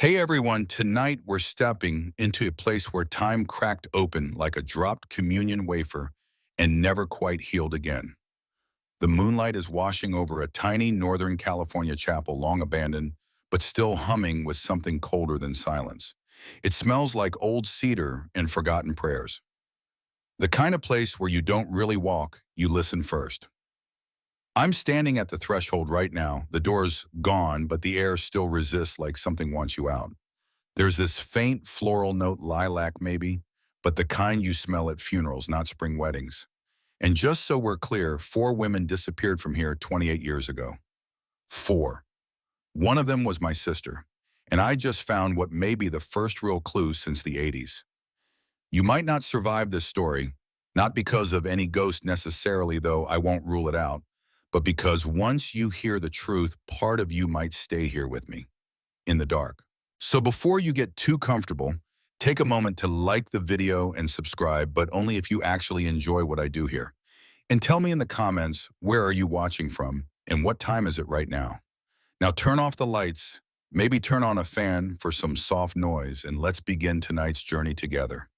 Hey everyone, tonight we're stepping into a place where time cracked open like a dropped communion wafer and never quite healed again. The moonlight is washing over a tiny Northern California chapel long abandoned, but still humming with something colder than silence. It smells like old cedar and forgotten prayers. The kind of place where you don't really walk, you listen first. I'm standing at the threshold right now. The door's gone, but the air still resists like something wants you out. There's this faint floral note, lilac maybe, but the kind you smell at funerals, not spring weddings. And just so we're clear, 4 women disappeared from here 28 years ago. 4. One of them was my sister, and I just found what may be the first real clue since the 80s. You might not survive this story, not because of any ghost necessarily, though I won't rule it out, but because once you hear the truth, part of you might stay here with me, in the dark. So before you get too comfortable, take a moment to like the video and subscribe, but only if you actually enjoy what I do here. And tell me in the comments, where are you watching from and what time is it right now? Now turn off the lights, maybe turn on a fan for some soft noise, and let's begin tonight's journey together.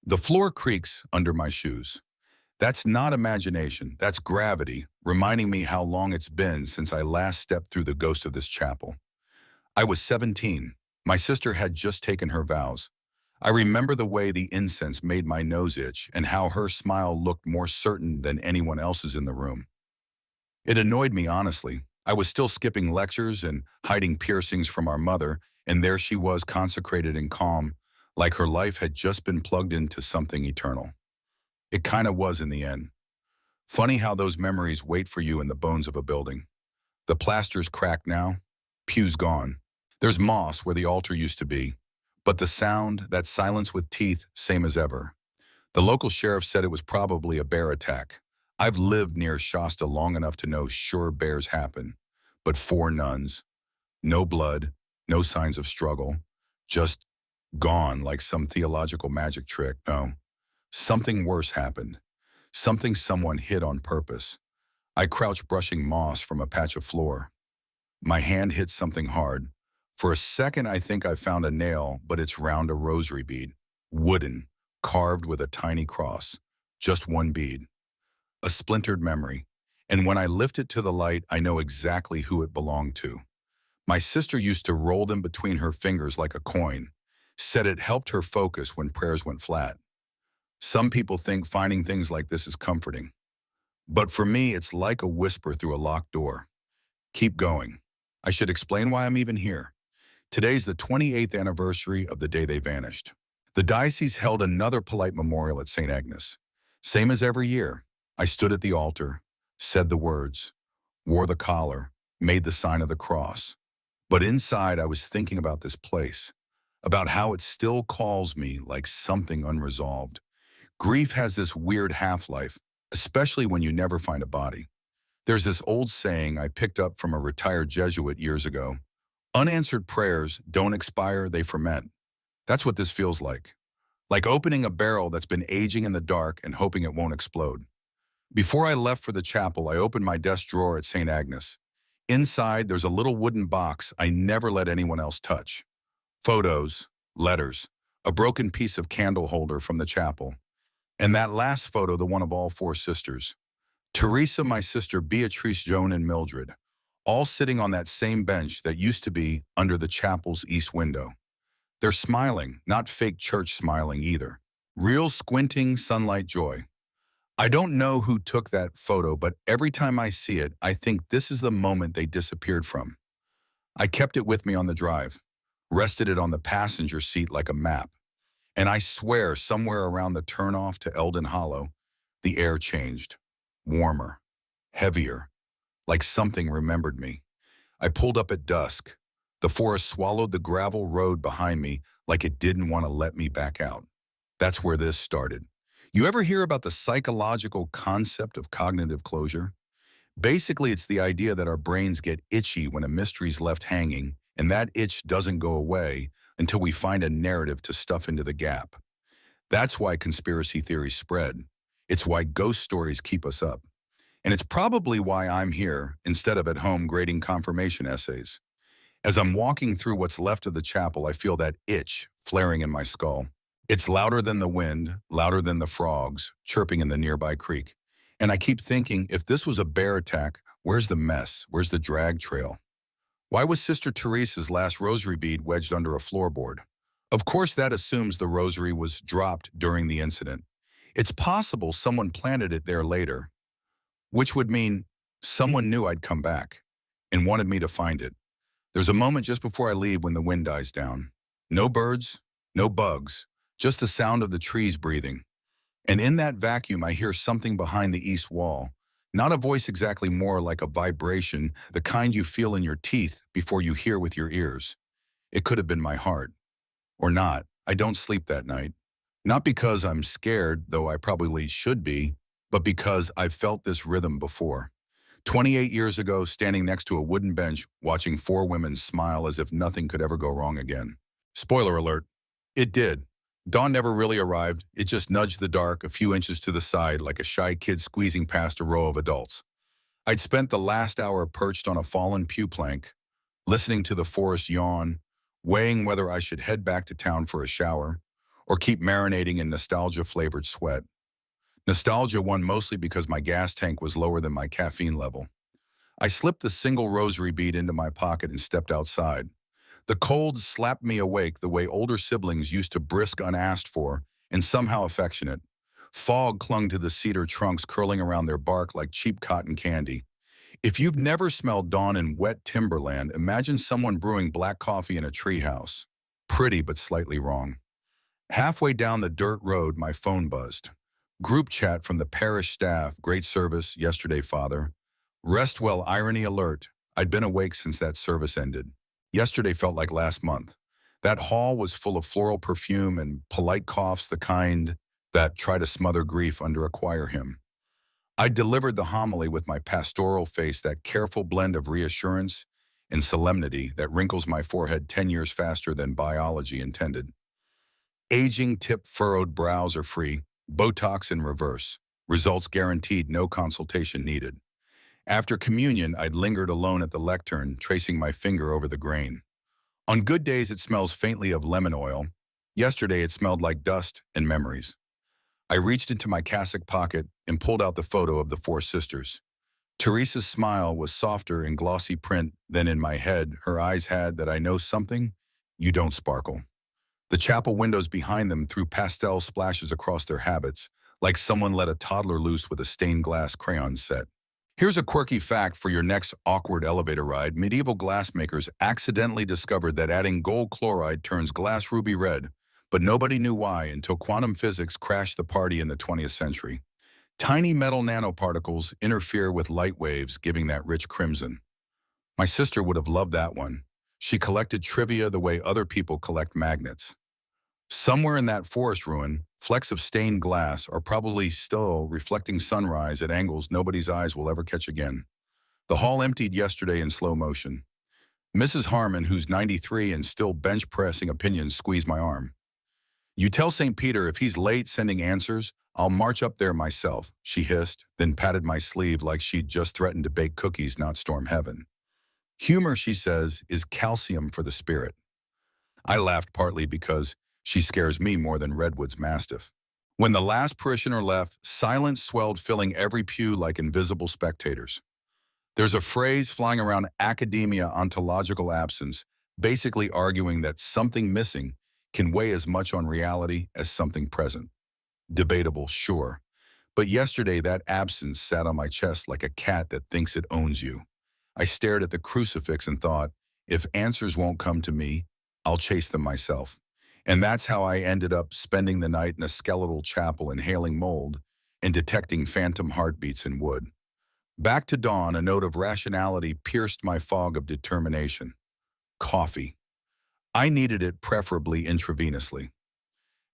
The floor creaks under my shoes. That's not imagination, that's gravity, reminding me how long it's been since I last stepped through the ghost of this chapel. I was 17. My sister had just taken her vows. I remember the way the incense made my nose itch and how her smile looked more certain than anyone else's in the room. It annoyed me, honestly. I was still skipping lectures and hiding piercings from our mother, and there she was, consecrated and calm, like her life had just been plugged into something eternal. It kind of was in the end. Funny how those memories wait for you in the bones of a building. The plaster's cracked now, pews gone. There's moss where the altar used to be, but the sound, that silence with teeth, same as ever. The local sheriff said it was probably a bear attack. I've lived near Shasta long enough to know sure bears happen, but 4 nuns, no blood, no signs of struggle, just gone like some theological magic trick. No, something worse happened. Something someone hid on purpose. I crouched brushing moss from a patch of floor. My hand hit something hard. For a second, I think I found a nail, but it's round, a rosary bead. Wooden, carved with a tiny cross. Just one bead. A splintered memory. And when I lift it to the light, I know exactly who it belonged to. My sister used to roll them between her fingers like a coin. Said it helped her focus when prayers went flat. Some people think finding things like this is comforting. But for me, it's like a whisper through a locked door. Keep going. I should explain why I'm even here. Today's the 28th anniversary of the day they vanished. The diocese held another polite memorial at St. Agnes. Same as every year. I stood at the altar, said the words, wore the collar, made the sign of the cross. But inside I was thinking about this place, about how it still calls me like something unresolved. Grief has this weird half-life, especially when you never find a body. There's this old saying I picked up from a retired Jesuit years ago. Unanswered prayers don't expire, they ferment. That's what this feels like. Like opening a barrel that's been aging in the dark and hoping it won't explode. Before I left for the chapel, I opened my desk drawer at St. Agnes. Inside, there's a little wooden box I never let anyone else touch. Photos, letters, a broken piece of candle holder from the chapel. And that last photo, the one of all 4 sisters. Teresa, my sister, Beatrice, Joan, and Mildred, all sitting on that same bench that used to be under the chapel's east window. They're smiling, not fake church smiling either. Real squinting sunlight joy. I don't know who took that photo, but every time I see it, I think this is the moment they disappeared from. I kept it with me on the drive, rested it on the passenger seat like a map. And I swear, somewhere around the turnoff to Eldon Hollow, the air changed. Warmer, heavier, like something remembered me. I pulled up at dusk. The forest swallowed the gravel road behind me like it didn't want to let me back out. That's where this started. You ever hear about the psychological concept of cognitive closure? Basically, it's the idea that our brains get itchy when a mystery's left hanging, and that itch doesn't go away until we find a narrative to stuff into the gap. That's why conspiracy theories spread. It's why ghost stories keep us up. And it's probably why I'm here instead of at home grading confirmation essays. As I'm walking through what's left of the chapel, I feel that itch flaring in my skull. It's louder than the wind, louder than the frogs chirping in the nearby creek. And I keep thinking, if this was a bear attack, where's the mess? Where's the drag trail? Why was Sister Teresa's last rosary bead wedged under a floorboard? Of course, that assumes the rosary was dropped during the incident. It's possible someone planted it there later, which would mean someone knew I'd come back and wanted me to find it. There's a moment just before I leave when the wind dies down. No birds, no bugs, just the sound of the trees breathing. And in that vacuum, I hear something behind the east wall. Not a voice exactly, more like a vibration, the kind you feel in your teeth before you hear with your ears. It could have been my heart. Or not. I don't sleep that night. Not because I'm scared, though I probably should be, but because I've felt this rhythm before. 28 years ago, standing next to a wooden bench, watching four women smile as if nothing could ever go wrong again. Spoiler alert, it did. Dawn never really arrived. It just nudged the dark a few inches to the side like a shy kid squeezing past a row of adults. I'd spent the last hour perched on a fallen pew plank, listening to the forest yawn, weighing whether I should head back to town for a shower or keep marinating in nostalgia-flavored sweat. Nostalgia won mostly because my gas tank was lower than my caffeine level. I slipped the single rosary bead into my pocket and stepped outside. The cold slapped me awake the way older siblings used to, brisk unasked for and somehow affectionate. Fog clung to the cedar trunks curling around their bark like cheap cotton candy. If you've never smelled dawn in wet timberland, imagine someone brewing black coffee in a treehouse. Pretty but slightly wrong. Halfway down the dirt road, my phone buzzed. Group chat from the parish staff. Great service yesterday, Father. Rest well, irony alert. I'd been awake since that service ended. Yesterday felt like last month. That hall was full of floral perfume and polite coughs, the kind that try to smother grief under a choir hymn. I delivered the homily with my pastoral face, that careful blend of reassurance and solemnity that wrinkles my forehead 10 years faster than biology intended. Aging tip-furrowed brows are free, Botox in reverse. Results guaranteed, no consultation needed. After communion, I'd lingered alone at the lectern, tracing my finger over the grain. On good days, it smells faintly of lemon oil. Yesterday, it smelled like dust and memories. I reached into my cassock pocket and pulled out the photo of the four sisters. Teresa's smile was softer in glossy print than in my head. Her eyes had that I know something, you don't sparkle. The chapel windows behind them threw pastel splashes across their habits, like someone let a toddler loose with a stained glass crayon set. Here's a quirky fact for your next awkward elevator ride. Medieval glassmakers accidentally discovered that adding gold chloride turns glass ruby red, but nobody knew why until quantum physics crashed the party in the 20th century. Tiny metal nanoparticles interfere with light waves, giving that rich crimson. My sister would have loved that one. She collected trivia the way other people collect magnets. Somewhere in that forest ruin, flecks of stained glass are probably still reflecting sunrise at angles nobody's eyes will ever catch again. The hall emptied yesterday in slow motion. Mrs. Harmon, who's 93 and still bench-pressing opinions, squeezed my arm. You tell St. Peter if he's late sending answers, I'll march up there myself, she hissed, then patted my sleeve like she'd just threatened to bake cookies, not storm heaven. Humor, she says, is calcium for the spirit. I laughed partly because she scares me more than Redwood's Mastiff. When the last parishioner left, silence swelled, filling every pew like invisible spectators. There's a phrase flying around academia, ontological absence, basically arguing that something missing can weigh as much on reality as something present. Debatable, sure. But yesterday that absence sat on my chest like a cat that thinks it owns you. I stared at the crucifix and thought, if answers won't come to me, I'll chase them myself. And that's how I ended up spending the night in a skeletal chapel, inhaling mold and detecting phantom heartbeats in wood. Back to dawn, a note of rationality pierced my fog of determination. Coffee. I needed it, preferably intravenously.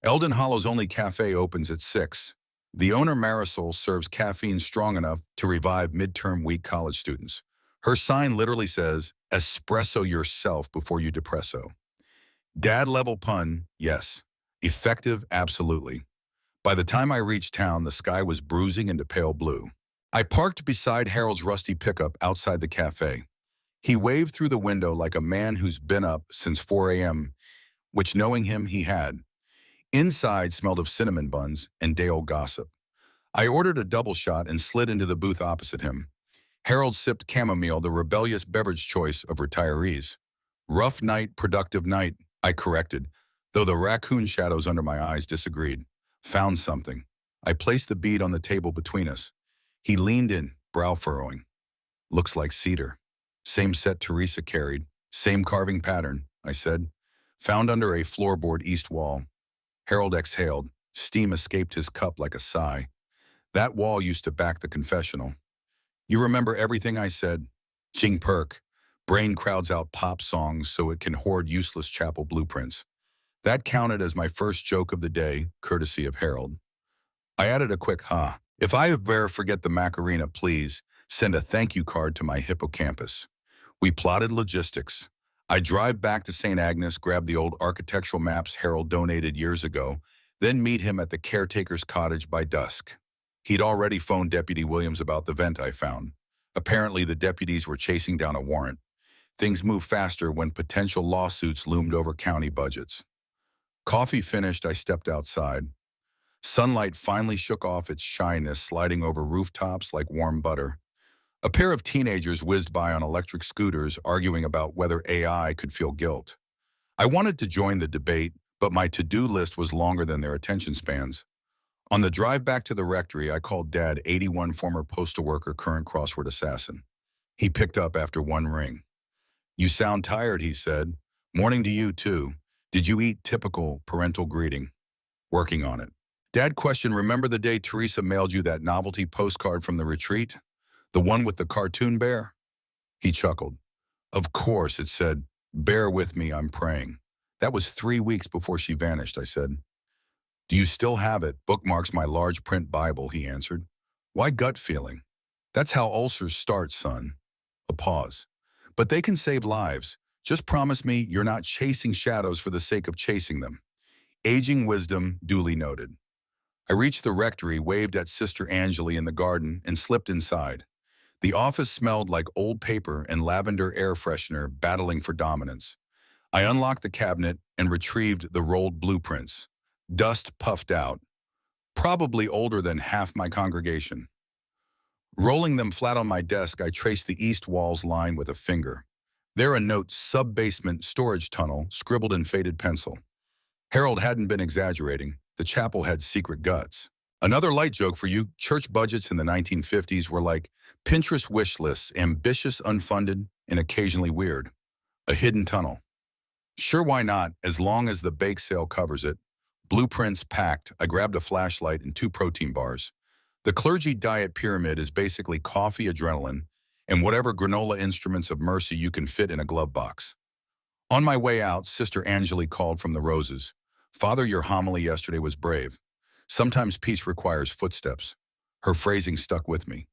Eldon Hollow's only cafe opens at 6. The owner, Marisol, serves caffeine strong enough to revive midterm week college students. Her sign literally says, espresso yourself before you depresso. Dad-level pun, yes. Effective, absolutely. By the time I reached town, the sky was bruising into pale blue. I parked beside Harold's rusty pickup outside the cafe. He waved through the window like a man who's been up since 4 a.m., which, knowing him, he had. Inside smelled of cinnamon buns and day-old gossip. I ordered a double shot and slid into the booth opposite him. Harold sipped chamomile, the rebellious beverage choice of retirees. Rough night, productive night, I corrected, though the raccoon shadows under my eyes disagreed. Found something. I placed the bead on the table between us. He leaned in, brow furrowing. Looks like cedar. Same set Teresa carried. Same carving pattern, I said. Found under a floorboard east wall. Harold exhaled. Steam escaped his cup like a sigh. That wall used to back the confessional. You remember everything I said? Ching perk. Brain crowds out pop songs so it can hoard useless chapel blueprints. That counted as my first joke of the day, courtesy of Harold. I added a quick ha. If I ever forget the Macarena, please send a thank you card to my hippocampus. We plotted logistics. I drive back to St. Agnes, grab the old architectural maps Harold donated years ago, then meet him at the caretaker's cottage by dusk. He'd already phoned Deputy Williams about the vent I found. Apparently, the deputies were chasing down a warrant. Things moved faster when potential lawsuits loomed over county budgets. Coffee finished, I stepped outside. Sunlight finally shook off its shyness, sliding over rooftops like warm butter. A pair of teenagers whizzed by on electric scooters, arguing about whether AI could feel guilt. I wanted to join the debate, but my to-do list was longer than their attention spans. On the drive back to the rectory, I called Dad, 81, former postal worker, current crossword assassin. He picked up after one ring. You sound tired, he said. Morning to you, too. Did you eat? Typical parental greeting. Working on it. Dad questioned, remember the day Teresa mailed you that novelty postcard from the retreat? The one with the cartoon bear? He chuckled. Of course, it said, bear with me, I'm praying. That was 3 weeks before she vanished, I said. Do you still have it? Bookmarks my large print Bible, he answered. Why gut feeling? That's how ulcers start, son. A pause. But they can save lives. Just promise me you're not chasing shadows for the sake of chasing them. Aging wisdom, duly noted. I reached the rectory, waved at Sister Angeli in the garden, and slipped inside. The office smelled like old paper and lavender air freshener battling for dominance. I unlocked the cabinet and retrieved the rolled blueprints. Dust puffed out, probably older than half my congregation. Rolling them flat on my desk, I traced the east wall's line with a finger. There a note, sub-basement storage tunnel, scribbled in faded pencil. Harold hadn't been exaggerating. The chapel had secret guts. Another light joke for you, church budgets in the 1950s were like Pinterest wish lists, ambitious, unfunded, and occasionally weird. A hidden tunnel. Sure, why not, as long as the bake sale covers it. Blueprints packed, I grabbed a flashlight and 2 protein bars. The clergy diet pyramid is basically coffee, adrenaline, and whatever granola instruments of mercy you can fit in a glove box. On my way out, Sister Angeli called from the roses. Father, your homily yesterday was brave. Sometimes peace requires footsteps. Her phrasing stuck with me.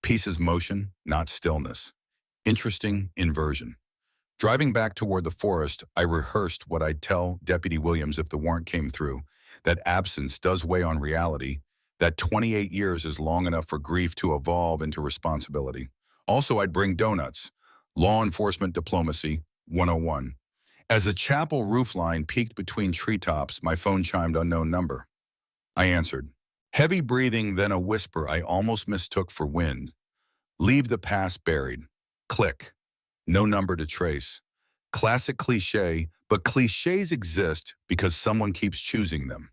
Peace is motion, not stillness. Interesting inversion. Driving back toward the forest, I rehearsed what I'd tell Deputy Williams if the warrant came through, that absence does weigh on reality, that 28 years is long enough for grief to evolve into responsibility. Also, I'd bring donuts. Law Enforcement Diplomacy 101. As the chapel roofline peeked between treetops, my phone chimed unknown number. I answered. Heavy breathing, then a whisper I almost mistook for wind. Leave the past buried. Click. No number to trace. Classic cliche, but cliches exist because someone keeps choosing them.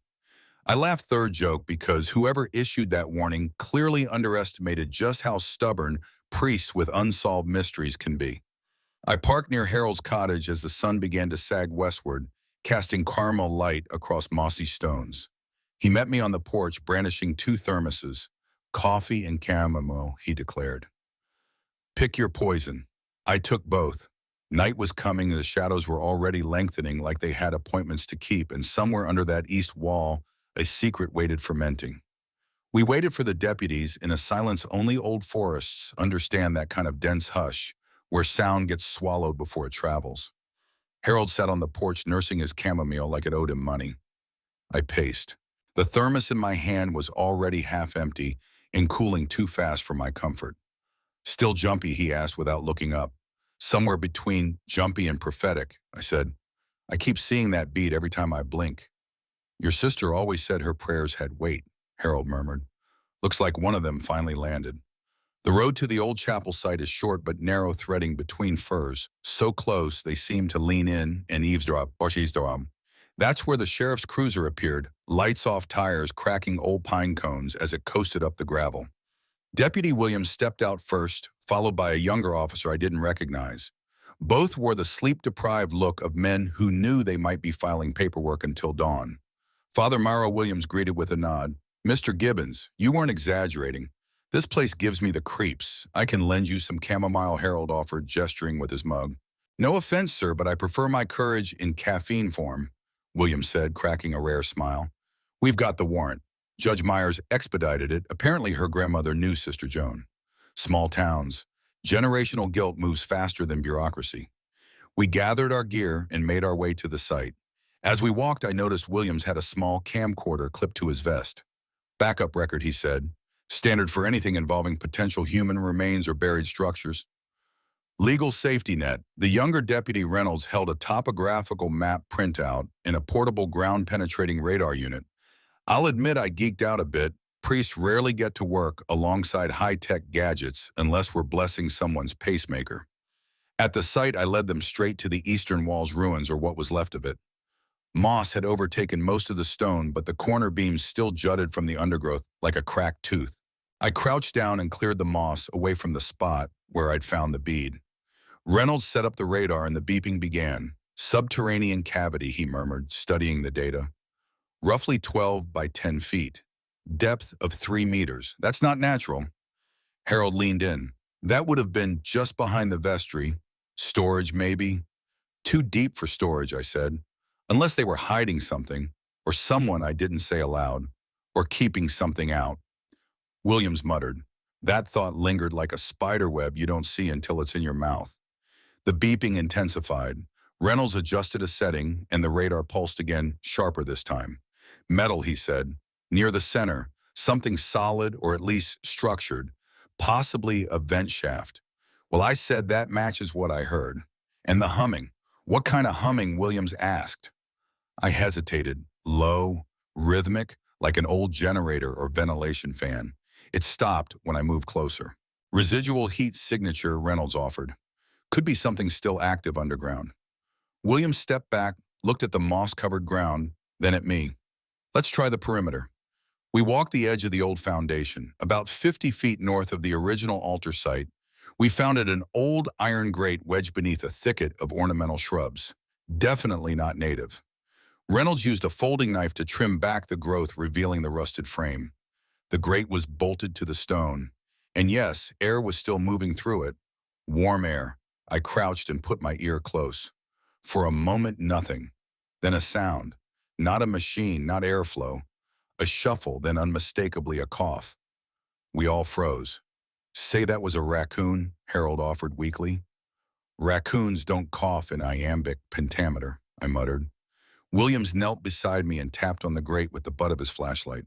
I laughed third joke because whoever issued that warning clearly underestimated just how stubborn priests with unsolved mysteries can be. I parked near Harold's cottage as the sun began to sag westward, casting caramel light across mossy stones. He met me on the porch, brandishing 2 thermoses. Coffee and chamomile, he declared. Pick your poison. I took both. Night was coming and the shadows were already lengthening like they had appointments to keep, and somewhere under that east wall, a secret waited fermenting. We waited for the deputies in a silence only old forests understand, that kind of dense hush, where sound gets swallowed before it travels. Harold sat on the porch nursing his chamomile like it owed him money. I paced. The thermos in my hand was already half empty and cooling too fast for my comfort. Still jumpy, he asked without looking up. Somewhere between jumpy and prophetic, I said. I keep seeing that bead every time I blink. Your sister always said her prayers had weight, Harold murmured. Looks like one of them finally landed. The road to the old chapel site is short but narrow, threading between firs, so close they seem to lean in and eavesdrop. That's where the sheriff's cruiser appeared, lights off tires cracking old pine cones as it coasted up the gravel. Deputy Williams stepped out first, followed by a younger officer I didn't recognize. Both wore the sleep-deprived look of men who knew they might be filing paperwork until dawn. Father Morrow Williams greeted with a nod. Mr. Gibbons, you weren't exaggerating. This place gives me the creeps. I can lend you some chamomile, Harold offered, gesturing with his mug. No offense, sir, but I prefer my courage in caffeine form, Williams said, cracking a rare smile. We've got the warrant. Judge Myers expedited it. Apparently her grandmother knew Sister Joan. Small towns. Generational guilt moves faster than bureaucracy. We gathered our gear and made our way to the site. As we walked, I noticed Williams had a small camcorder clipped to his vest. Backup record, he said. Standard for anything involving potential human remains or buried structures. Legal safety net. The younger Deputy Reynolds held a topographical map printout in a portable ground-penetrating radar unit. I'll admit I geeked out a bit. Priests rarely get to work alongside high-tech gadgets unless we're blessing someone's pacemaker. At the site, I led them straight to the eastern wall's ruins, or what was left of it. Moss had overtaken most of the stone, but the corner beams still jutted from the undergrowth like a cracked tooth. I crouched down and cleared the moss away from the spot where I'd found the bead. Reynolds set up the radar and the beeping began. Subterranean cavity, he murmured, studying the data. Roughly 12 by 10 feet. Depth of 3 meters. That's not natural. Harold leaned in. That would have been just behind the vestry. Storage, maybe. Too deep for storage, I said. Unless they were hiding something, or someone I didn't say aloud, or keeping something out. Williams muttered. That thought lingered like a spider web you don't see until it's in your mouth. The beeping intensified. Reynolds adjusted a setting, and the radar pulsed again, sharper this time. Metal, he said. Near the center, something solid or at least structured, possibly a vent shaft. Well, I said that matches what I heard. And the humming. What kind of humming, Williams asked. I hesitated. Low, rhythmic, like an old generator or ventilation fan. It stopped when I moved closer. Residual heat signature, Reynolds offered. Could be something still active underground. Williams stepped back, looked at the moss-covered ground, then at me. Let's try the perimeter. We walked the edge of the old foundation. About 50 feet north of the original altar site, we found an old iron grate wedged beneath a thicket of ornamental shrubs. Definitely not native. Reynolds used a folding knife to trim back the growth, revealing the rusted frame. The grate was bolted to the stone. And yes, air was still moving through it. Warm air. I crouched and put my ear close. For a moment, nothing. Then a sound. Not a machine, not airflow. A shuffle, then unmistakably a cough. We all froze. Say that was a raccoon, Harold offered weakly. Raccoons don't cough in iambic pentameter, I muttered. Williams knelt beside me and tapped on the grate with the butt of his flashlight.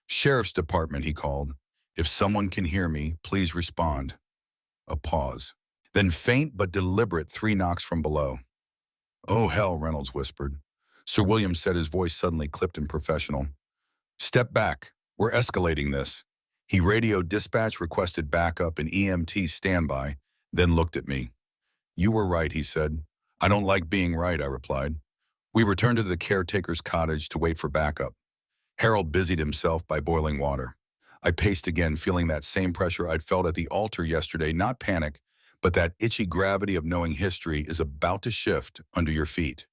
Sheriff's Department, he called. If someone can hear me, please respond. A pause. Then faint but deliberate 3 knocks from below. Oh, hell, Reynolds whispered. Sir William said, his voice suddenly clipped and professional. Step back. We're escalating this. He radioed dispatch, requested backup and EMT standby, then looked at me. You were right, he said. I don't like being right, I replied. We returned to the caretaker's cottage to wait for backup. Harold busied himself by boiling water. I paced again, feeling that same pressure I'd felt at the altar yesterday, not panic, but that itchy gravity of knowing history is about to shift under your feet.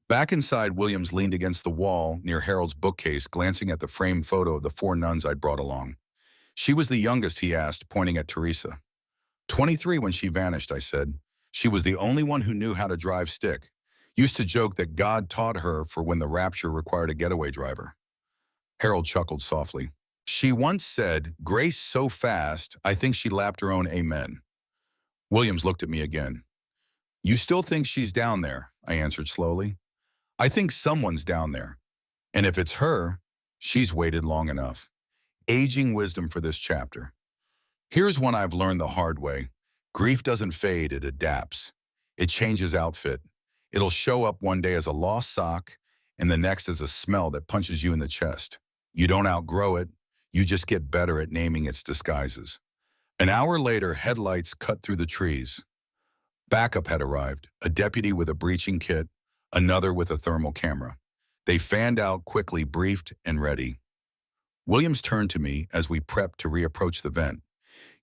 Back inside, Williams leaned against the wall near Harold's bookcase, glancing at the framed photo of the 4 nuns I'd brought along. She was the youngest, he asked, pointing at Teresa. 23 when she vanished, I said. She was the only one who knew how to drive stick. Used to joke that God taught her for when the rapture required a getaway driver. Harold chuckled softly. She once said, grace so fast, I think she lapped her own amen. Williams looked at me again. You still think she's down there, I answered slowly. I think someone's down there. And if it's her, she's waited long enough. Aging wisdom for this chapter. Here's one I've learned the hard way. Grief doesn't fade, it adapts. It changes outfit. It'll show up one day as a lost sock and the next as a smell that punches you in the chest. You don't outgrow it. You just get better at naming its disguises. An hour later, headlights cut through the trees. Backup had arrived, a deputy with a breaching kit, another with a thermal camera. They fanned out quickly, briefed and ready. Williams turned to me as we prepped to reapproach the vent.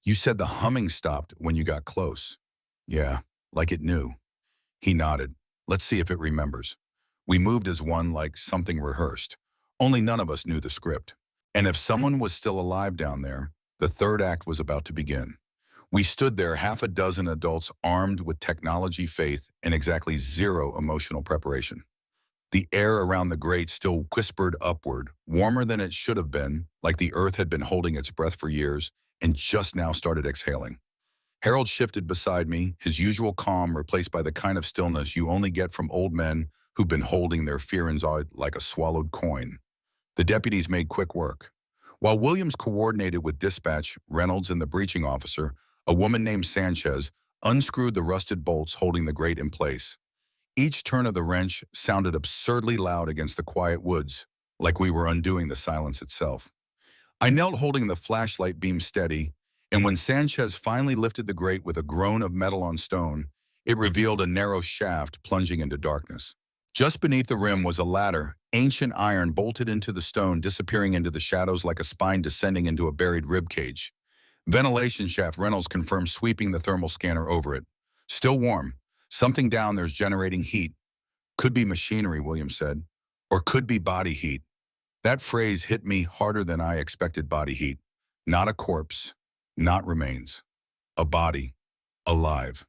You said the humming stopped when you got close. Yeah, like it knew. He nodded. Let's see if it remembers. We moved as one, like something rehearsed. Only none of us knew the script. And if someone was still alive down there, the third act was about to begin. We stood there, half a dozen adults armed with technology, faith, and exactly zero emotional preparation. The air around the grate still whispered upward, warmer than it should have been, like the earth had been holding its breath for years and just now started exhaling. Harold shifted beside me, his usual calm replaced by the kind of stillness you only get from old men who've been holding their fear inside like a swallowed coin. The deputies made quick work. While Williams coordinated with dispatch, Reynolds, and the breaching officer, a woman named Sanchez unscrewed the rusted bolts holding the grate in place. Each turn of the wrench sounded absurdly loud against the quiet woods, like we were undoing the silence itself. I knelt holding the flashlight beam steady, and when Sanchez finally lifted the grate with a groan of metal on stone, it revealed a narrow shaft plunging into darkness. Just beneath the rim was a ladder, ancient iron bolted into the stone, disappearing into the shadows like a spine descending into a buried ribcage. Ventilation shaft, Reynolds confirmed, sweeping the thermal scanner over it. Still warm. Something down there's generating heat. Could be machinery, Williams said. Or could be body heat. That phrase hit me harder than I expected. Body heat. Not a corpse. Not remains. A body. Alive.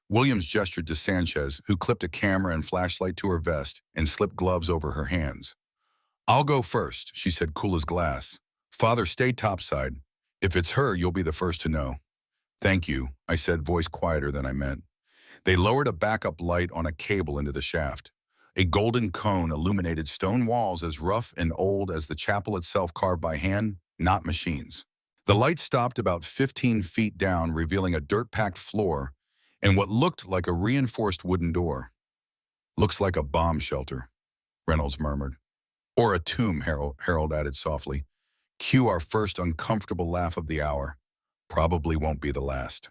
Williams gestured to Sanchez, who clipped a camera and flashlight to her vest and slipped gloves over her hands. I'll go first, she said, cool as glass. Father, stay topside. If it's her, you'll be the first to know. Thank you, I said, voice quieter than I meant. They lowered a backup light on a cable into the shaft. A golden cone illuminated stone walls as rough and old as the chapel itself, carved by hand, not machines. The light stopped about 15 feet down, revealing a dirt-packed floor and what looked like a reinforced wooden door. Looks like a bomb shelter, Reynolds murmured. Or a tomb, Harold added softly. Cue our first uncomfortable laugh of the hour. Probably won't be the last.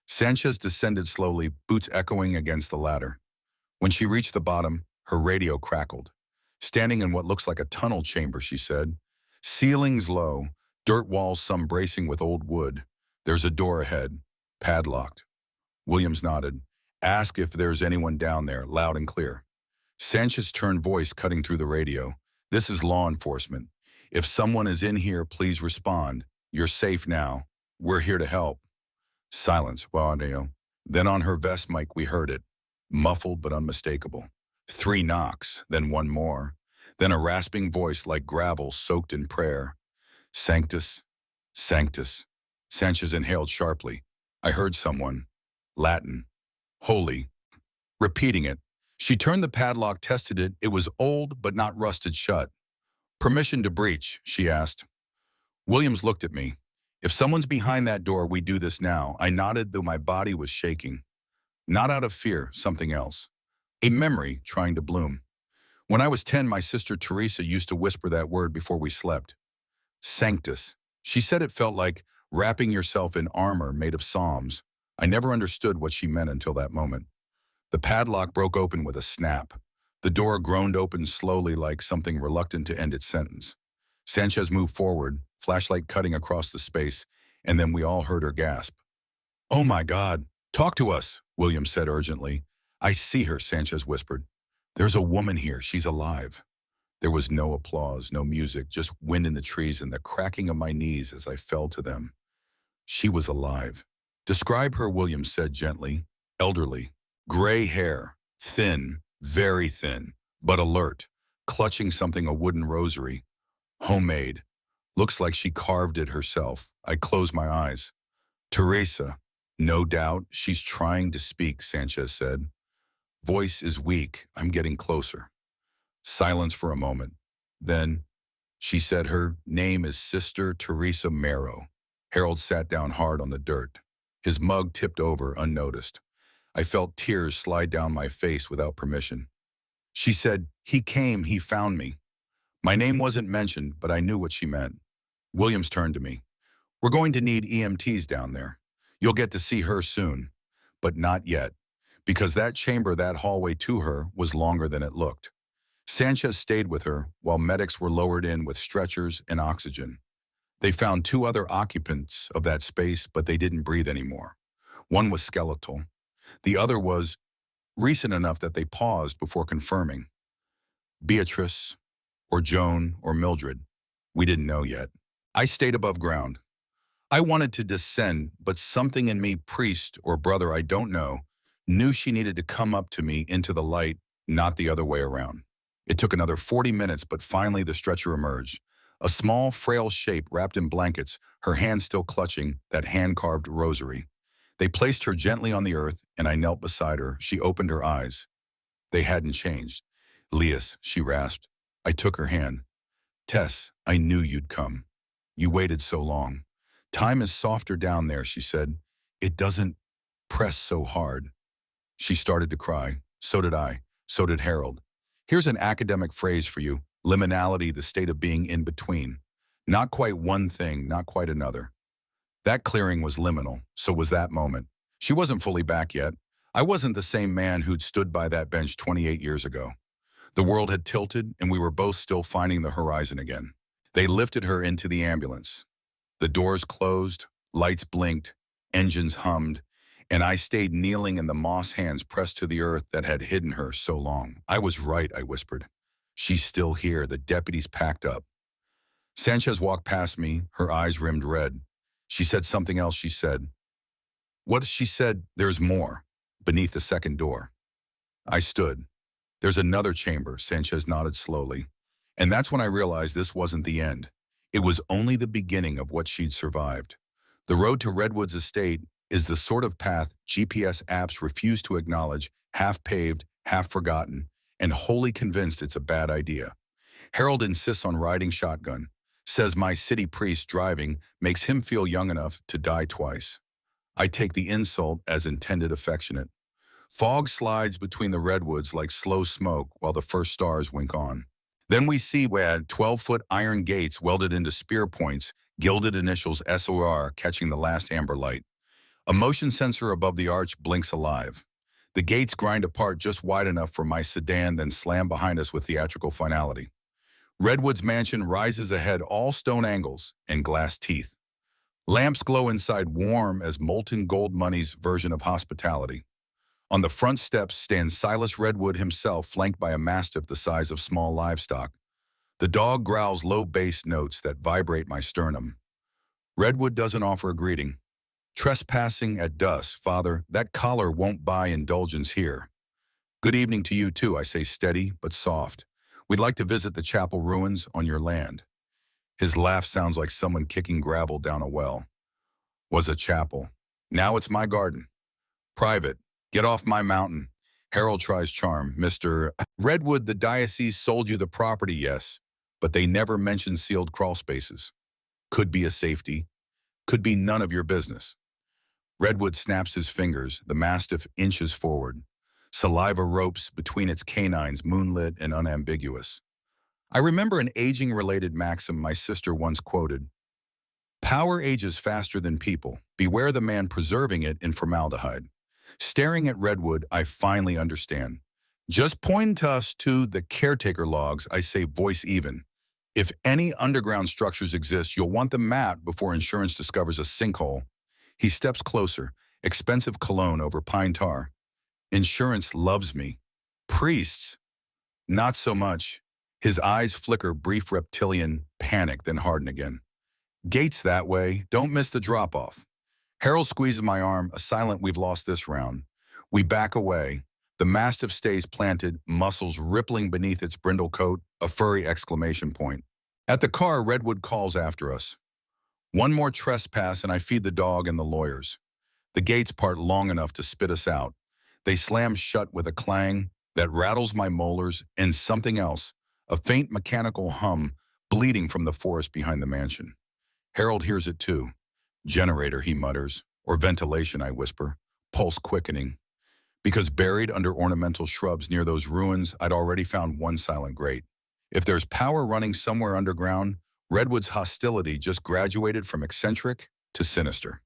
Sanchez descended slowly, boots echoing against the ladder. When she reached the bottom, her radio crackled. Standing in what looks like a tunnel chamber, she said. Ceilings low, dirt walls some bracing with old wood. There's a door ahead, padlocked. Williams nodded. Ask if there's anyone down there, loud and clear. Sanchez turned, voice cutting through the radio. This is law enforcement. If someone is in here, please respond. You're safe now. We're here to help. Silence, Juaneo. Then on her vest mic we heard it, muffled but unmistakable. 3 knocks, then one more. Then a rasping voice like gravel soaked in prayer. Sanctus, Sanctus. Sanchez inhaled sharply. I heard someone. Latin. Holy. Repeating it. She turned the padlock, tested it. It was old but not rusted shut. Permission to breach, she asked. Williams looked at me. If someone's behind that door, we do this now. I nodded, though my body was shaking. Not out of fear, something else. A memory trying to bloom. When I was 10, my sister Teresa used to whisper that word before we slept. Sanctus. She said it felt like wrapping yourself in armor made of psalms. I never understood what she meant until that moment. The padlock broke open with a snap. The door groaned open slowly, like something reluctant to end its sentence. Sanchez moved forward, flashlight cutting across the space, and then we all heard her gasp. Oh my God, talk to us, Williams said urgently. I see her, Sanchez whispered. There's a woman here, she's alive. There was no applause, no music, just wind in the trees and the cracking of my knees as I fell to them. She was alive. Describe her, Williams said gently. Elderly, gray hair, thin, very thin, but alert, clutching something, a wooden rosary. Homemade. Looks like she carved it herself. I closed my eyes. Teresa. No doubt she's trying to speak, Sanchez said. Voice is weak. I'm getting closer. Silence for a moment. Then, she said her name is Sister Teresa Marrow. Harold sat down hard on the dirt. His mug tipped over unnoticed. I felt tears slide down my face without permission. She said, "He came, he found me." My name wasn't mentioned, but I knew what she meant. Williams turned to me. "We're going to need EMTs down there. You'll get to see her soon." But not yet, because that chamber, that hallway to her, was longer than it looked. Sanchez stayed with her while medics were lowered in with stretchers and oxygen. They found two other occupants of that space, but they didn't breathe anymore. One was skeletal. The other was recent enough that they paused before confirming. Beatrice, or Joan, or Mildred. We didn't know yet. I stayed above ground. I wanted to descend, but something in me, priest or brother I don't know, knew she needed to come up to me into the light, not the other way around. It took another 40 minutes, but finally the stretcher emerged. A small, frail shape wrapped in blankets, her hand still clutching that hand-carved rosary. They placed her gently on the earth, and I knelt beside her. She opened her eyes. They hadn't changed. "Elias," she rasped. I took her hand. "Tess, I knew you'd come. You waited so long. Time is softer down there," she said. "It doesn't press so hard." She started to cry. So did I. So did Harold. Here's an academic phrase for you. Liminality, the state of being in between. Not quite one thing, not quite another. That clearing was liminal, so was that moment. She wasn't fully back yet. I wasn't the same man who'd stood by that bench 28 years ago. The world had tilted, and we were both still finding the horizon again. They lifted her into the ambulance. The doors closed, lights blinked, engines hummed, and I stayed kneeling in the moss hands pressed to the earth that had hidden her so long. "I was right," I whispered. "She's still here." The deputies packed up. Sanchez walked past me, her eyes rimmed red. She said something else. She said, "What?" She said, "There's more." Beneath the second door. I stood. "There's another chamber," Sanchez nodded slowly. And that's when I realized this wasn't the end. It was only the beginning of what she'd survived. The road to Redwood's estate is the sort of path GPS apps refuse to acknowledge, half paved, half forgotten, and wholly convinced it's a bad idea. Harold insists on riding shotgun, says my city priest driving makes him feel young enough to die twice. I take the insult as intended affectionate. Fog slides between the redwoods like slow smoke while the first stars wink on. Then we see we had 12-foot iron gates welded into spear points, gilded initials SOR catching the last amber light. A motion sensor above the arch blinks alive. The gates grind apart just wide enough for my sedan, then slam behind us with theatrical finality. Redwood's mansion rises ahead, all stone angles and glass teeth. Lamps glow inside, warm as molten gold money's version of hospitality. On the front steps stands Silas Redwood himself, flanked by a mastiff the size of small livestock. The dog growls low bass notes that vibrate my sternum. Redwood doesn't offer a greeting. "Trespassing at dusk, Father, that collar won't buy indulgence here." "Good evening to you too," I say, steady but soft. "We'd like to visit the chapel ruins on your land." His laugh sounds like someone kicking gravel down a well. "Was a chapel. Now it's my garden. Private. Get off my mountain." Harold tries charm. "Mr. Redwood, the diocese sold you the property, yes, but they never mentioned sealed crawl spaces. Could be a safety. Could be none of your business." Redwood snaps his fingers. The mastiff inches forward. Saliva ropes between its canines, moonlit and unambiguous. I remember an aging-related maxim my sister once quoted. "Power ages faster than people. Beware the man preserving it in formaldehyde." Staring at Redwood, I finally understand. "Just point us to the caretaker logs," I say, voice even. "If any underground structures exist, you'll want them mapped before insurance discovers a sinkhole." He steps closer, expensive cologne over pine tar. "Insurance loves me. Priests, not so much." His eyes flicker brief reptilian panic, then harden again. "Gates that way. Don't miss the drop-off." Harold squeezes my arm, a silent "we've lost this round." We back away. The mastiff stays planted, muscles rippling beneath its brindle coat, a furry exclamation point. At the car, Redwood calls after us. One more trespass and I feed the dog and the lawyers. The gates part long enough to spit us out. They slam shut with a clang that rattles my molars, and something else, a faint mechanical hum, bleeding from the forest behind the mansion. Harold hears it too. "Generator," he mutters. "Or ventilation," I whisper, pulse quickening. because buried under ornamental shrubs near those ruins, I'd already found one silent grate. If there's power running somewhere underground, Redwood's hostility just graduated from eccentric to sinister.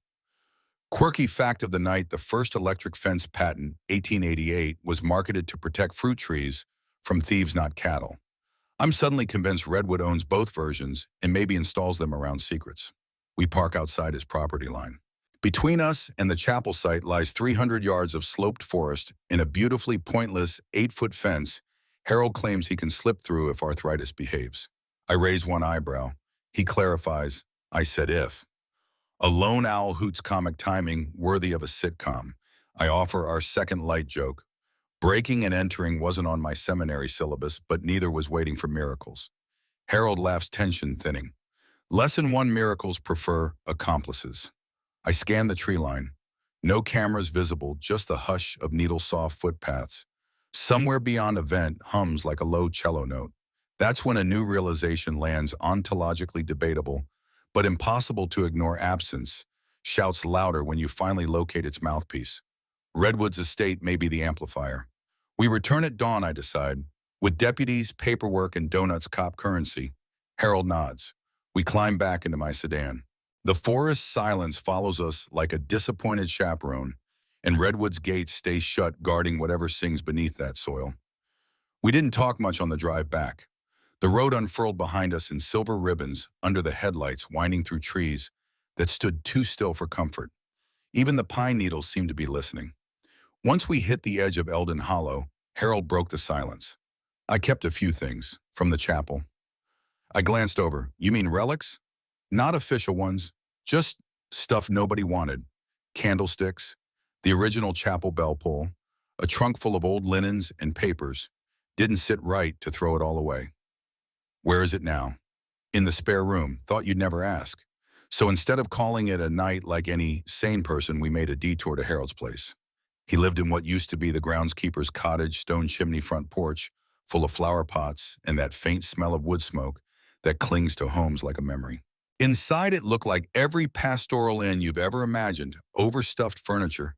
Quirky fact of the night, the first electric fence patent, 1888, was marketed to protect fruit trees from thieves, not cattle. I'm suddenly convinced Redwood owns both versions and maybe installs them around secrets. We park outside his property line. Between us and the chapel site lies 300 yards of sloped forest and a beautifully pointless 8-foot fence Harold claims he can slip through if arthritis behaves. I raise one eyebrow. He clarifies, I said if. A lone owl hoots comic timing worthy of a sitcom. I offer our second light joke. Breaking and entering wasn't on my seminary syllabus, but neither was waiting for miracles. Harold laughs, tension thinning. Lesson 1: miracles prefer accomplices. I scan the tree line. No cameras visible, just the hush of needle-soft footpaths. Somewhere beyond a vent hums like a low cello note. That's when a new realization lands, ontologically debatable, but impossible to ignore. Absence shouts louder when you finally locate its mouthpiece. Redwood's estate may be the amplifier. We return at dawn, I decide. With deputies, paperwork, and donuts cop currency. Harold nods. We climb back into my sedan. The forest silence follows us like a disappointed chaperone, and Redwood's gates stay shut, guarding whatever sings beneath that soil. We didn't talk much on the drive back. The road unfurled behind us in silver ribbons under the headlights, winding through trees that stood too still for comfort. Even the pine needles seemed to be listening. Once we hit the edge of Eldon Hollow, Harold broke the silence. I kept a few things from the chapel. I glanced over. You mean relics? Not official ones, just stuff nobody wanted. Candlesticks, the original chapel bell pull, a trunk full of old linens and papers. Didn't sit right to throw it all away. Where is it now? In the spare room. Thought you'd never ask. So instead of calling it a night like any sane person, we made a detour to Harold's place. He lived in what used to be the groundskeeper's cottage, stone chimney front porch, full of flower pots and that faint smell of wood smoke that clings to homes like a memory. Inside, it looked like every pastoral inn you've ever imagined: overstuffed furniture,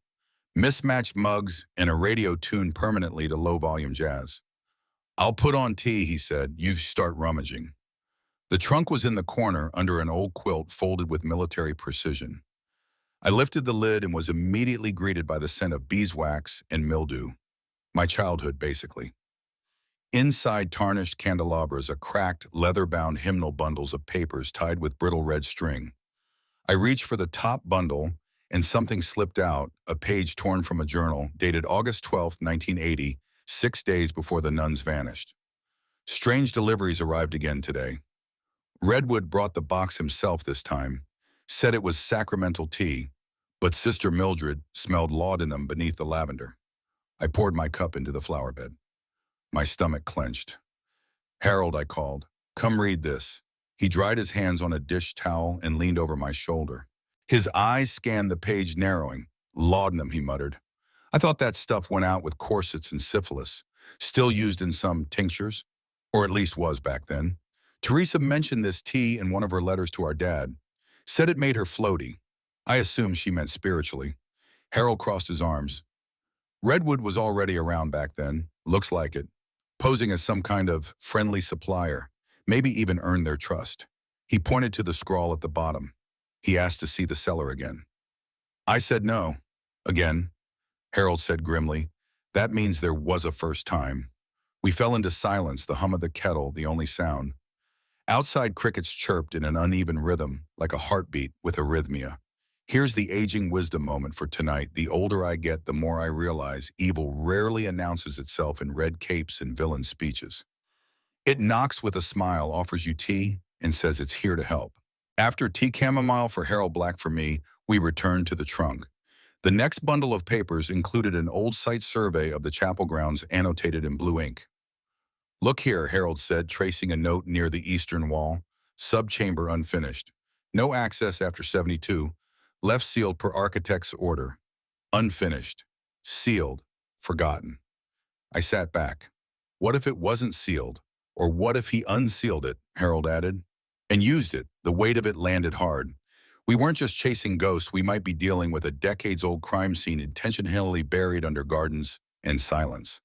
mismatched mugs, and a radio tuned permanently to low-volume jazz. I'll put on tea, he said. You start rummaging. The trunk was in the corner under an old quilt folded with military precision. I lifted the lid and was immediately greeted by the scent of beeswax and mildew. My childhood, basically. Inside tarnished candelabras, a cracked, leather-bound hymnal bundles of papers tied with brittle red string. I reached for the top bundle, and something slipped out, a page torn from a journal dated August 12, 1980, 6 days before the nuns vanished. Strange deliveries arrived again today. Redwood brought the box himself this time, said it was sacramental tea, but Sister Mildred smelled laudanum beneath the lavender. I poured my cup into the flower bed. My stomach clenched. Harold, I called. Come read this. He dried his hands on a dish towel and leaned over my shoulder. His eyes scanned the page, narrowing. Laudanum, he muttered. I thought that stuff went out with corsets and syphilis, still used in some tinctures, or at least was back then. Teresa mentioned this tea in one of her letters to our dad. Said it made her floaty. I assumed she meant spiritually. Harold crossed his arms. Redwood was already around back then, looks like it, posing as some kind of friendly supplier, maybe even earned their trust. He pointed to the scrawl at the bottom. He asked to see the seller again. I said no. Again, Harold said grimly. That means there was a first time. We fell into silence, the hum of the kettle, the only sound. Outside, crickets chirped in an uneven rhythm, like a heartbeat with arrhythmia. Here's the aging wisdom moment for tonight. The older I get, the more I realize evil rarely announces itself in red capes and villain speeches. It knocks with a smile, offers you tea, and says it's here to help. After tea chamomile for Harold, black for me, we returned to the trunk. The next bundle of papers included an old site survey of the chapel grounds annotated in blue ink. Look here, Harold said, tracing a note near the eastern wall. Subchamber unfinished. No access after 72. Left sealed per architect's order. Unfinished. Sealed. Forgotten. I sat back. What if it wasn't sealed? Or what if he unsealed it, Harold added, and used it? The weight of it landed hard. We weren't just chasing ghosts, we might be dealing with a decades-old crime scene intentionally buried under gardens and silence.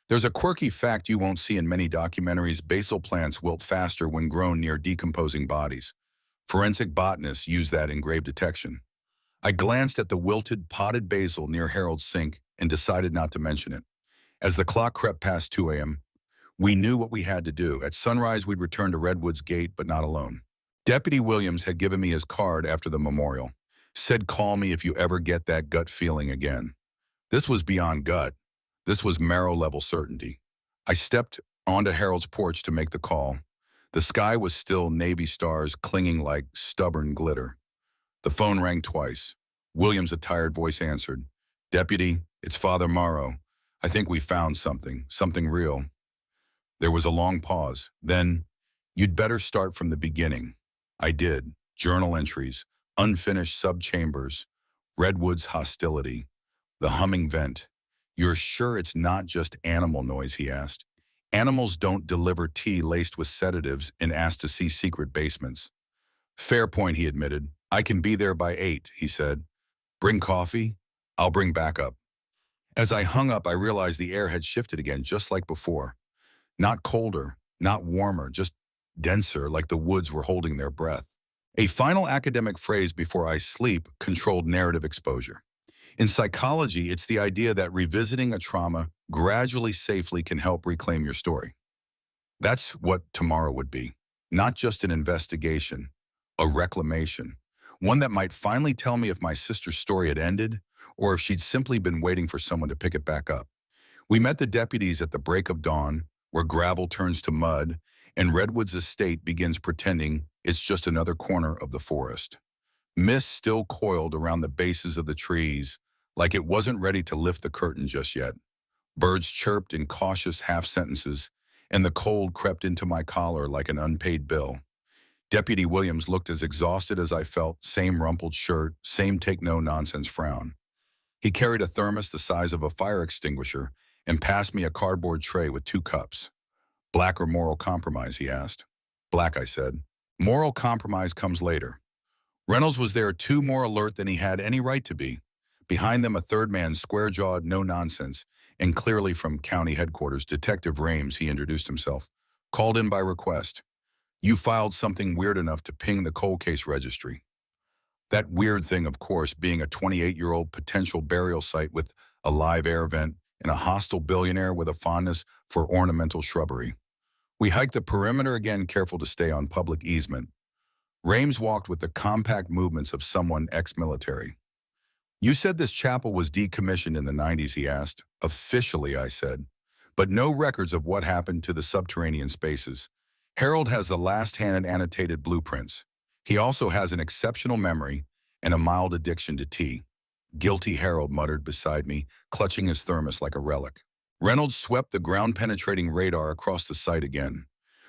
There's a quirky fact you won't see in many documentaries: basil plants wilt faster when grown near decomposing bodies. Forensic botanists use that in grave detection. I glanced at the wilted, potted basil near Harold's sink and decided not to mention it. As the clock crept past 2 a.m., we knew what we had to do. At sunrise, we'd return to Redwood's gate, but not alone. Deputy Williams had given me his card after the memorial. Said, "Call me if you ever get that gut feeling again." This was beyond gut. This was marrow-level certainty. I stepped onto Harold's porch to make the call. The sky was still, navy stars clinging like stubborn glitter. The phone rang twice. Williams' tired voice answered. "Deputy, it's Father Morrow. I think we found something real." There was a long pause. Then, "You'd better start from the beginning." I did. Journal entries, unfinished subchambers, Redwood's hostility, the humming vent. "You're sure it's not just animal noise?" he asked. "Animals don't deliver tea laced with sedatives and ask to see secret basements." "Fair point," he admitted. "I can be there by 8, he said. "Bring coffee? I'll bring backup." As I hung up, I realized the air had shifted again, just like before. Not colder, not warmer, just denser, like the woods were holding their breath. A final academic phrase before I sleep: controlled narrative exposure. In psychology, it's the idea that revisiting a trauma gradually, safely can help reclaim your story. That's what tomorrow would be. Not just an investigation, a reclamation. One that might finally tell me if my sister's story had ended or if she'd simply been waiting for someone to pick it back up. We met the deputies at the break of dawn, where gravel turns to mud and Redwood's estate begins pretending it's just another corner of the forest. Mist still coiled around the bases of the trees, like it wasn't ready to lift the curtain just yet. Birds chirped in cautious half-sentences, and the cold crept into my collar like an unpaid bill. Deputy Williams looked as exhausted as I felt, same rumpled shirt, same take-no-nonsense frown. He carried a thermos the size of a fire extinguisher and passed me a cardboard tray with 2 cups. "Black or moral compromise?" he asked. "Black," I said. "Moral compromise comes later." Reynolds was there too, more alert than he had any right to be. Behind them, a third man, square-jawed, no nonsense, and clearly from county headquarters, Detective Rames, he introduced himself. "Called in by request. You filed something weird enough to ping the cold case registry." That weird thing, of course, being a 28-year-old potential burial site with a live air vent and a hostile billionaire with a fondness for ornamental shrubbery. We hiked the perimeter again, careful to stay on public easement. Rames walked with the compact movements of someone ex-military. "You said this chapel was decommissioned in the 90s, he asked. "Officially," I said. "But no records of what happened to the subterranean spaces. Harold has the last-hand annotated blueprints. He also has an exceptional memory and a mild addiction to tea." "Guilty," Harold muttered beside me, clutching his thermos like a relic. Reynolds swept the ground-penetrating radar across the site again.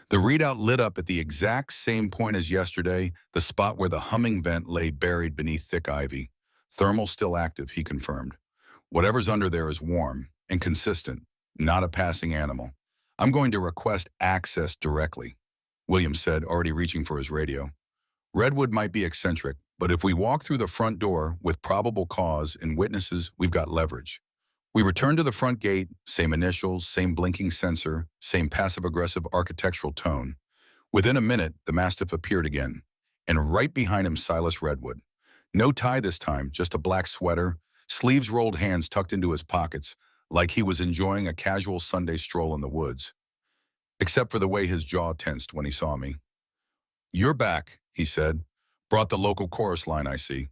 The readout lit up at the exact same point as yesterday, the spot where the humming vent lay buried beneath thick ivy. "Thermal still active," he confirmed. "Whatever's under there is warm and consistent, not a passing animal. I'm going to request access directly," Williams said, already reaching for his radio. "Redwood might be eccentric, but if we walk through the front door with probable cause and witnesses, we've got leverage." We returned to the front gate, same initials, same blinking sensor, same passive-aggressive architectural tone. Within a minute, the Mastiff appeared again, and right behind him, Silas Redwood. No tie this time, just a black sweater, sleeves rolled, hands tucked into his pockets, like he was enjoying a casual Sunday stroll in the woods. Except for the way his jaw tensed when he saw me. "You're back," he said. "Brought the local chorus line, I see."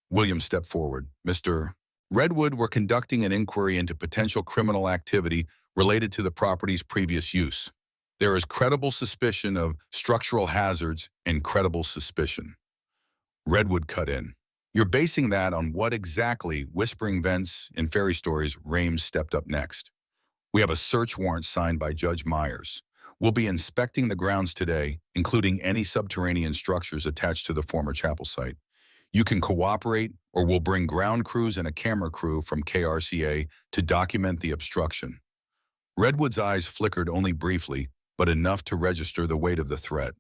William stepped forward. "Mr. Redwood, we're conducting an inquiry into potential criminal activity related to the property's previous use. There is credible suspicion of structural hazards and credible suspicion." Redwood cut in. "You're basing that on what exactly?" "Whispering vents and fairy stories." Rames stepped up next. "We have a search warrant signed by Judge Myers. We'll be inspecting the grounds today, including any subterranean structures attached to the former chapel site. You can cooperate, or we'll bring ground crews and a camera crew from KRCA to document the obstruction." Redwood's eyes flickered only briefly, but enough to register the weight of the threat.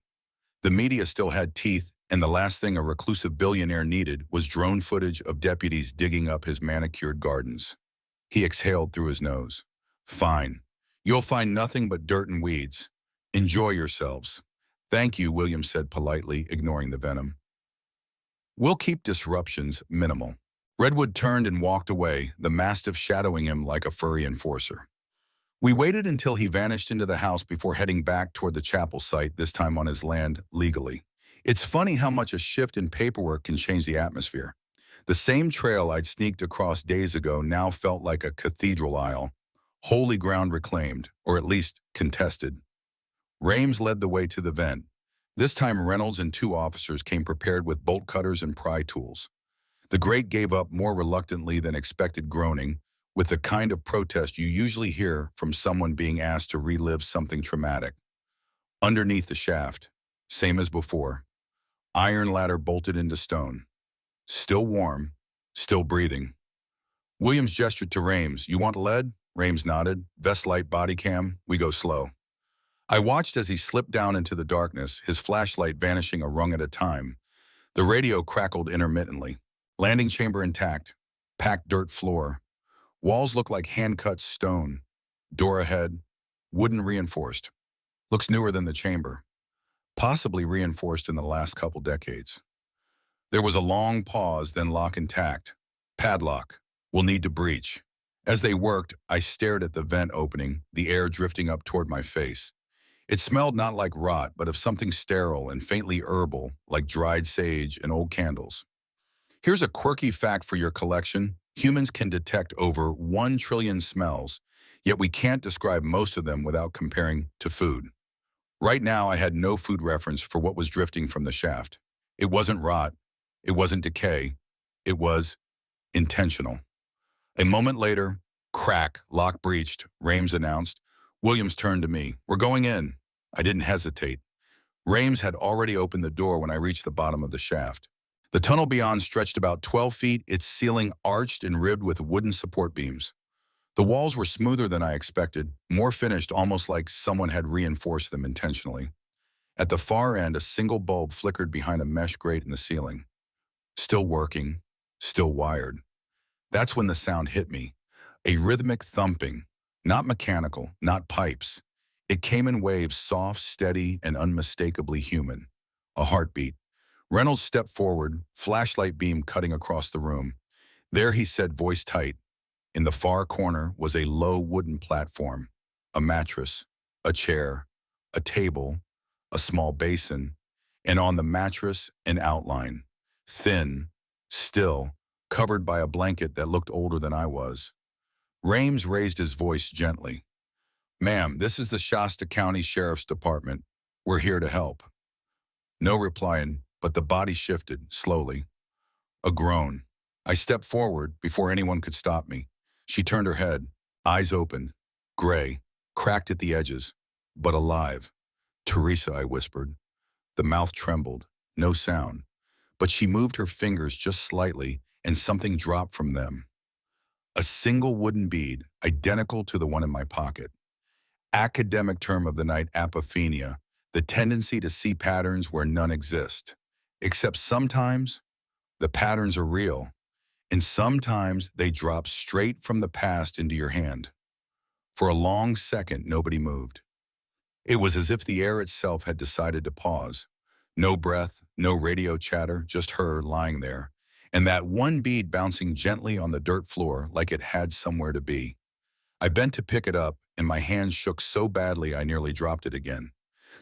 The media still had teeth And the last thing a reclusive billionaire needed was drone footage of deputies digging up his manicured gardens. He exhaled through his nose. Fine. You'll find nothing but dirt and weeds. Enjoy yourselves. Thank you, William said politely, ignoring the venom. We'll keep disruptions minimal. Redwood turned and walked away, the mastiff shadowing him like a furry enforcer. We waited until he vanished into the house before heading back toward the chapel site, this time on his land, legally. It's funny how much a shift in paperwork can change the atmosphere. The same trail I'd sneaked across days ago now felt like a cathedral aisle, holy ground reclaimed, or at least contested. Rames led the way to the vent. This time Reynolds and two officers came prepared with bolt cutters and pry tools. The grate gave up more reluctantly than expected, groaning, with the kind of protest you usually hear from someone being asked to relive something traumatic. Underneath the shaft, same as before, iron ladder bolted into stone. Still warm, still breathing. Williams gestured to Rames. You want lead? Rames nodded. Vest light, body cam, we go slow. I watched as he slipped down into the darkness, his flashlight vanishing a rung at a time. The radio crackled intermittently. Landing chamber intact. Packed dirt floor. Walls look like hand-cut stone. Door ahead. Wooden reinforced. Looks newer than the chamber. Possibly reinforced in the last couple decades. There was a long pause, then lock intact. Padlock. We'll need to breach. As they worked, I stared at the vent opening, the air drifting up toward my face. It smelled not like rot, but of something sterile and faintly herbal, like dried sage and old candles. Here's a quirky fact for your collection. Humans can detect over 1 trillion smells, yet we can't describe most of them without comparing to food. Right now, I had no food reference for what was drifting from the shaft. It wasn't rot. It wasn't decay. It was intentional. A moment later, crack, lock breached, Rames announced. Williams turned to me. We're going in. I didn't hesitate. Rames had already opened the door when I reached the bottom of the shaft. The tunnel beyond stretched about 12 feet, its ceiling arched and ribbed with wooden support beams. The walls were smoother than I expected, more finished, almost like someone had reinforced them intentionally. At the far end, a single bulb flickered behind a mesh grate in the ceiling. Still working, still wired. That's when the sound hit me. A rhythmic thumping, not mechanical, not pipes. It came in waves, soft, steady, and unmistakably human. A heartbeat. Reynolds stepped forward, flashlight beam cutting across the room. There, he said, voice tight. In the far corner was a low wooden platform, a mattress, a chair, a table, a small basin, and on the mattress, an outline. Thin, still, covered by a blanket that looked older than I was. Rames raised his voice gently. Ma'am, this is the Shasta County Sheriff's Department. We're here to help. No replying, but the body shifted, slowly. A groan. I stepped forward before anyone could stop me. She turned her head, eyes open, gray, cracked at the edges, but alive. Teresa, I whispered. The mouth trembled, no sound, but she moved her fingers just slightly and something dropped from them. A single wooden bead, identical to the one in my pocket. Academic term of the night, apophenia, the tendency to see patterns where none exist. Except sometimes the patterns are real, and sometimes they drop straight from the past into your hand. For a long second, nobody moved. It was as if the air itself had decided to pause. No breath, no radio chatter, just her lying there, and that one bead bouncing gently on the dirt floor like it had somewhere to be. I bent to pick it up, and my hand shook so badly I nearly dropped it again.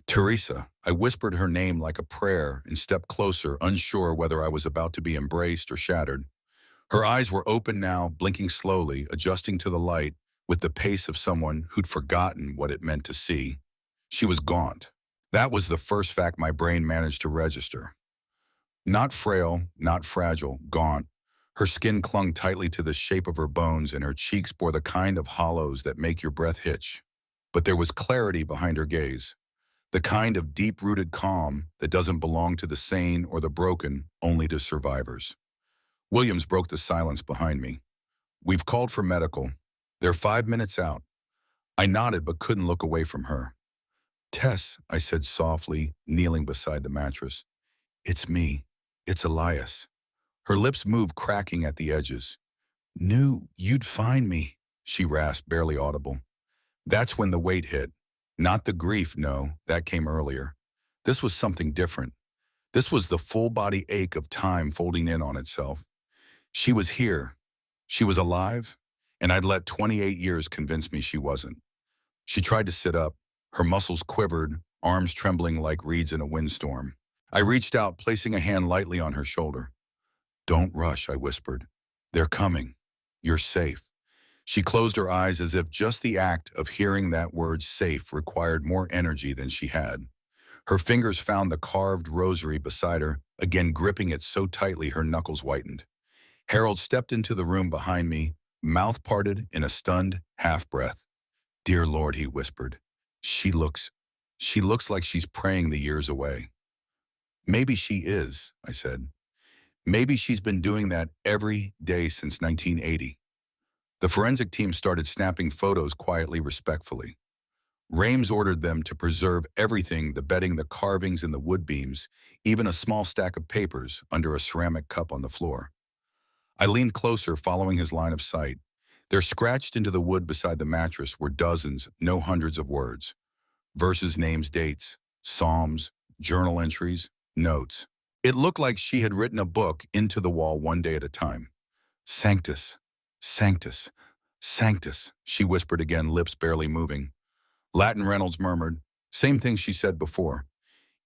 Teresa, I whispered her name like a prayer and stepped closer, unsure whether I was about to be embraced or shattered. Her eyes were open now, blinking slowly, adjusting to the light with the pace of someone who'd forgotten what it meant to see. She was gaunt. That was the first fact my brain managed to register. Not frail, not fragile, gaunt. Her skin clung tightly to the shape of her bones and her cheeks bore the kind of hollows that make your breath hitch. But there was clarity behind her gaze. The kind of deep-rooted calm that doesn't belong to the sane or the broken, only to survivors. Williams broke the silence behind me. We've called for medical. They're 5 minutes out. I nodded but couldn't look away from her. Tess, I said softly, kneeling beside the mattress. It's me. It's Elias. Her lips moved, cracking at the edges. Knew you'd find me, she rasped, barely audible. That's when the weight hit. Not the grief, no, that came earlier. This was something different. This was the full-body ache of time folding in on itself. She was here. She was alive, and I'd let 28 years convince me she wasn't. She tried to sit up. Her muscles quivered, arms trembling like reeds in a windstorm. I reached out, placing a hand lightly on her shoulder. Don't rush, I whispered. They're coming. You're safe. She closed her eyes as if just the act of hearing that word safe required more energy than she had. Her fingers found the carved rosary beside her, again gripping it so tightly her knuckles whitened. Harold stepped into the room behind me, mouth parted in a stunned half-breath. Dear Lord, he whispered. She looks like she's praying the years away. Maybe she is, I said. Maybe she's been doing that every day since 1980. The forensic team started snapping photos quietly, respectfully. Rames ordered them to preserve everything, the bedding, the carvings, and the wood beams, even a small stack of papers under a ceramic cup on the floor. I leaned closer, following his line of sight. There, scratched into the wood beside the mattress, were dozens, no hundreds of words. Verses, names, dates, psalms, journal entries, notes. It looked like she had written a book into the wall one day at a time. Sanctus, Sanctus, Sanctus, she whispered again, lips barely moving. Latin, Reynolds murmured. Same thing she said before.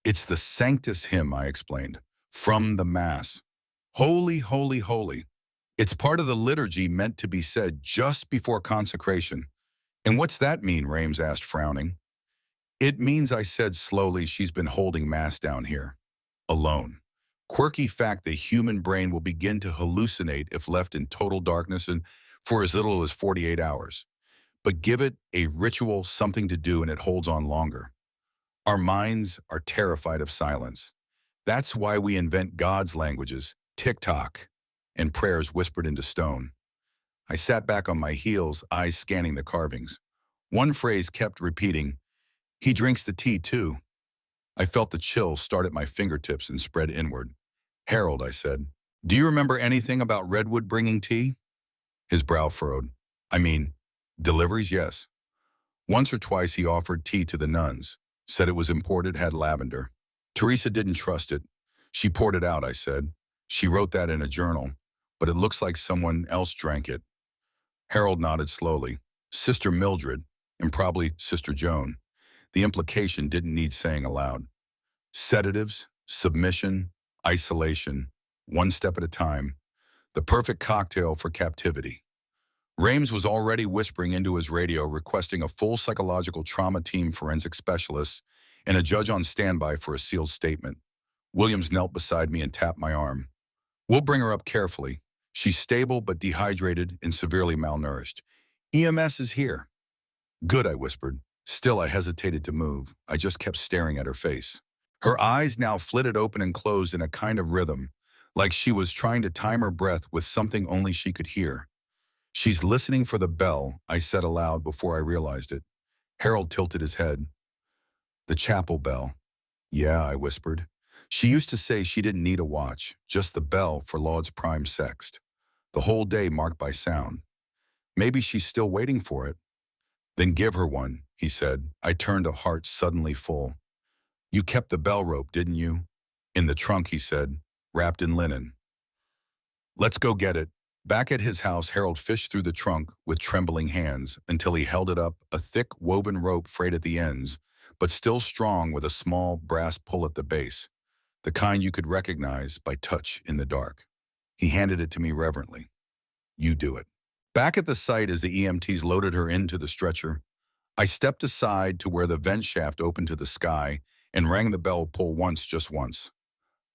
It's the Sanctus hymn, I explained. From the Mass. Holy, holy, holy. It's part of the liturgy meant to be said just before consecration. And what's that mean, Rames asked, frowning. It means, I said slowly, she's been holding Mass down here. Alone. Quirky fact, the human brain will begin to hallucinate if left in total darkness and for as little as 48 hours. But give it a ritual, something to do, and it holds on longer. Our minds are terrified of silence. That's why we invent God's languages, tick-tock, and prayers whispered into stone. I sat back on my heels, eyes scanning the carvings. One phrase kept repeating, he drinks the tea too. I felt the chill start at my fingertips and spread inward. Harold, I said, do you remember anything about Redwood bringing tea? His brow furrowed. I mean, deliveries, yes. Once or twice he offered tea to the nuns, said it was imported, had lavender. Teresa didn't trust it. She poured it out, I said. She wrote that in a journal, but it looks like someone else drank it. Harold nodded slowly. Sister Mildred, and probably Sister Joan. The implication didn't need saying aloud. Sedatives, submission, isolation, one step at a time. The perfect cocktail for captivity. Rames was already whispering into his radio, requesting a full psychological trauma team, forensic specialists, and a judge on standby for a sealed statement. Williams knelt beside me and tapped my arm. We'll bring her up carefully. She's stable but dehydrated and severely malnourished. EMS is here. Good, I whispered. Still, I hesitated to move. I just kept staring at her face. Her eyes now flitted open and closed in a kind of rhythm, like she was trying to time her breath with something only she could hear. She's listening for the bell, I said aloud before I realized it. Harold tilted his head. The chapel bell. Yeah, I whispered. She used to say she didn't need a watch, just the bell for Laud's prime sext. The whole day marked by sound. Maybe she's still waiting for it. Then give her one, he said. I turned, a heart suddenly full. You kept the bell rope, didn't you? In the trunk, he said, wrapped in linen. Let's go get it. Back at his house, Harold fished through the trunk with trembling hands until he held it up, a thick woven rope frayed at the ends, but still strong with a small brass pull at the base, the kind you could recognize by touch in the dark. He handed it to me reverently. You do it. Back at the site, as the EMTs loaded her into the stretcher, I stepped aside to where the vent shaft opened to the sky and rang the bell pull once, just once.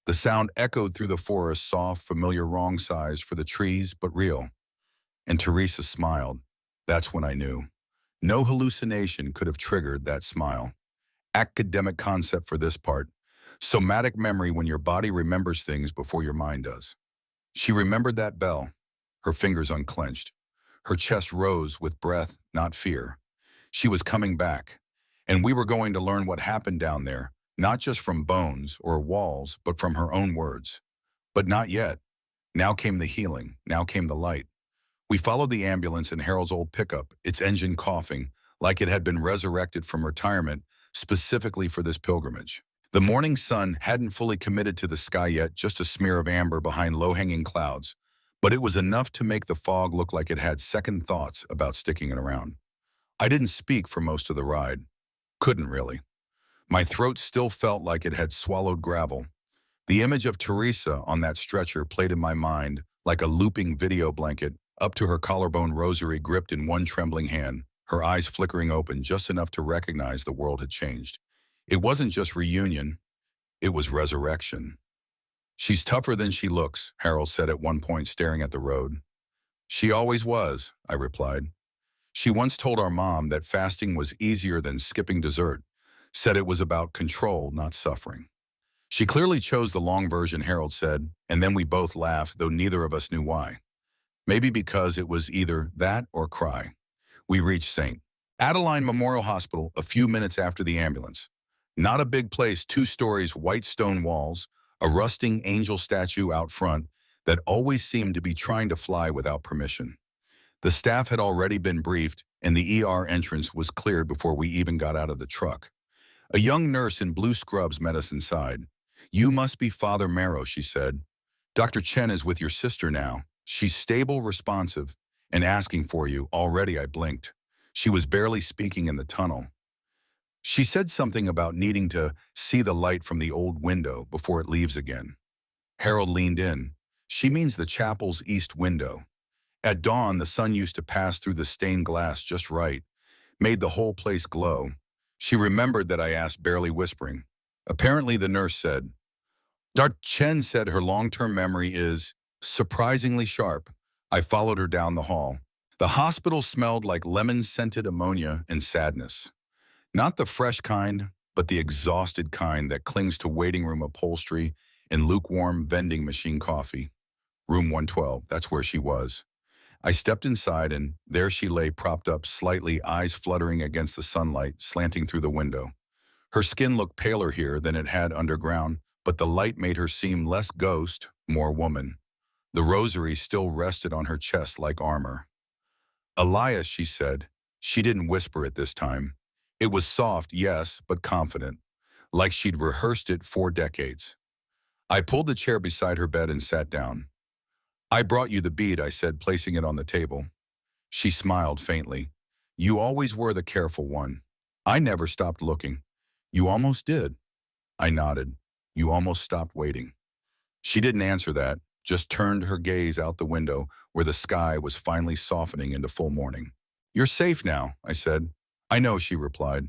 The sound echoed through the forest, soft, familiar, wrong size for the trees, but real. And Teresa smiled. That's when I knew. No hallucination could have triggered that smile. Academic concept for this part. Somatic memory, when your body remembers things before your mind does. She remembered that bell. Her fingers unclenched. Her chest rose with breath, not fear. She was coming back. And we were going to learn what happened down there, not just from bones or walls, but from her own words. But not yet. Now came the healing. Now came the light. We followed the ambulance in Harold's old pickup, its engine coughing, like it had been resurrected from retirement specifically for this pilgrimage. The morning sun hadn't fully committed to the sky yet, just a smear of amber behind low-hanging clouds, but it was enough to make the fog look like it had second thoughts about sticking it around. I didn't speak for most of the ride. Couldn't really. My throat still felt like it had swallowed gravel. The image of Teresa on that stretcher played in my mind like a looping video blanket, up to her collarbone rosary gripped in one trembling hand, her eyes flickering open just enough to recognize the world had changed. It wasn't just reunion, it was resurrection. "She's tougher than she looks," Harold said at one point, staring at the road. "She always was," I replied. "She once told our mom that fasting was easier than skipping dessert, said it was about control, not suffering." "She clearly chose the long version," Harold said, and then we both laughed, though neither of us knew why. Maybe because it was either that or cry. We reached St. Adeline Memorial Hospital a few minutes after the ambulance. Not a big place, 2 stories, white stone walls, a rusting angel statue out front that always seemed to be trying to fly without permission. The staff had already been briefed, and the ER entrance was cleared before we even got out of the truck. A young nurse in blue scrubs met us inside. "You must be Father Marrow," she said. "Dr. Chen is with your sister now. She's stable, responsive, and asking for you." Already I blinked. She was barely speaking in the tunnel. She said something about needing to see the light from the old window before it leaves again. Harold leaned in. "She means the chapel's east window. At dawn, the sun used to pass through the stained glass just right, made the whole place glow." She remembered that I asked, barely whispering. Apparently, the nurse said. Dr. Chen said her long-term memory is surprisingly sharp. I followed her down the hall. The hospital smelled like lemon-scented ammonia and sadness. Not the fresh kind, but the exhausted kind that clings to waiting room upholstery and lukewarm vending machine coffee. Room 112, that's where she was. I stepped inside, and there she lay, propped up slightly, eyes fluttering against the sunlight slanting through the window. Her skin looked paler here than it had underground, but the light made her seem less ghost, more woman. The rosary still rested on her chest like armor. "Elias," she said. She didn't whisper it this time. It was soft, yes, but confident, like she'd rehearsed it 4 decades. I pulled the chair beside her bed and sat down. "I brought you the bead," I said, placing it on the table. She smiled faintly. "You always were the careful one." I never stopped looking. "You almost did." I nodded. "You almost stopped waiting." She didn't answer that, just turned her gaze out the window where the sky was finally softening into full morning. "You're safe now," I said. "I know," she replied.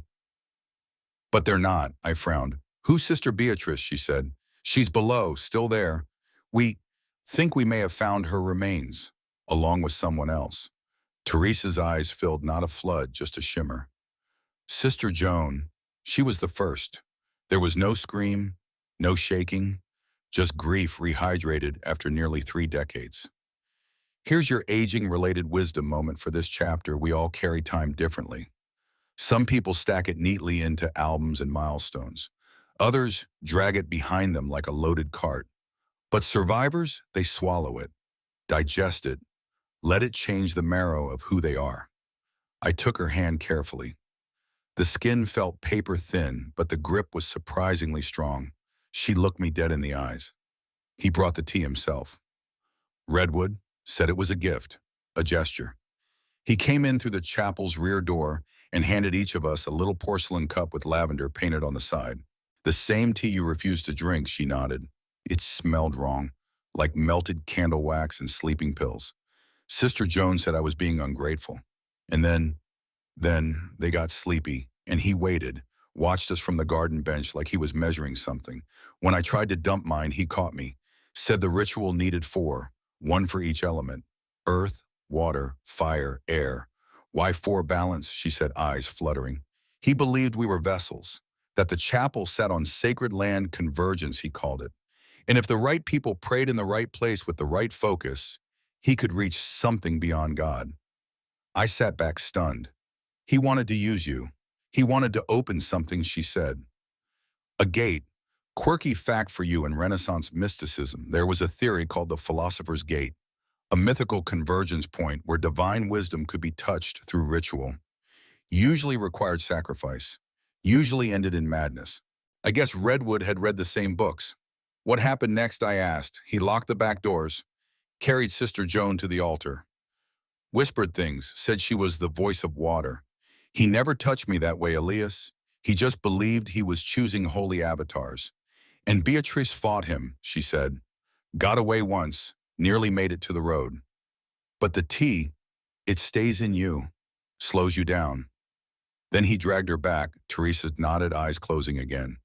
"But they're not," I frowned. "Who's Sister Beatrice?" she said. "She's below, still there. We think we may have found her remains, along with someone else." Teresa's eyes filled, not a flood, just a shimmer. "Sister Joan, she was the first." There was no scream, no shaking, just grief rehydrated after nearly 3 decades. Here's your aging-related wisdom moment for this chapter. We all carry time differently. Some people stack it neatly into albums and milestones. Others drag it behind them like a loaded cart. But survivors, they swallow it, digest it, let it change the marrow of who they are. I took her hand carefully. The skin felt paper thin, but the grip was surprisingly strong. She looked me dead in the eyes. He brought the tea himself. Redwood said it was a gift, a gesture. He came in through the chapel's rear door and handed each of us a little porcelain cup with lavender painted on the side. "The same tea you refused to drink," she nodded. It smelled wrong, like melted candle wax and sleeping pills. "Sister Joan said I was being ungrateful." And then they got sleepy, and he waited, watched us from the garden bench like he was measuring something. When I tried to dump mine, he caught me, said the ritual needed 4, 1 for each element: earth, water, fire, air. "Why 4 balance?" she said, eyes fluttering. He believed we were vessels, that the chapel sat on sacred land, convergence, he called it. And if the right people prayed in the right place with the right focus, he could reach something beyond God. I sat back stunned. "He wanted to use you. He wanted to open something," she said. A gate. Quirky fact for you in Renaissance mysticism, there was a theory called the Philosopher's Gate, a mythical convergence point where divine wisdom could be touched through ritual, usually required sacrifice, usually ended in madness. I guess Redwood had read the same books. What happened next, I asked. He locked the back doors, carried Sister Joan to the altar, whispered things, said she was the voice of water. He never touched me that way, Elias. He just believed he was choosing holy avatars. And Beatrice fought him, she said. Got away once, nearly made it to the road. But the tea, it stays in you, slows you down. Then he dragged her back, Teresa's knotted eyes closing again,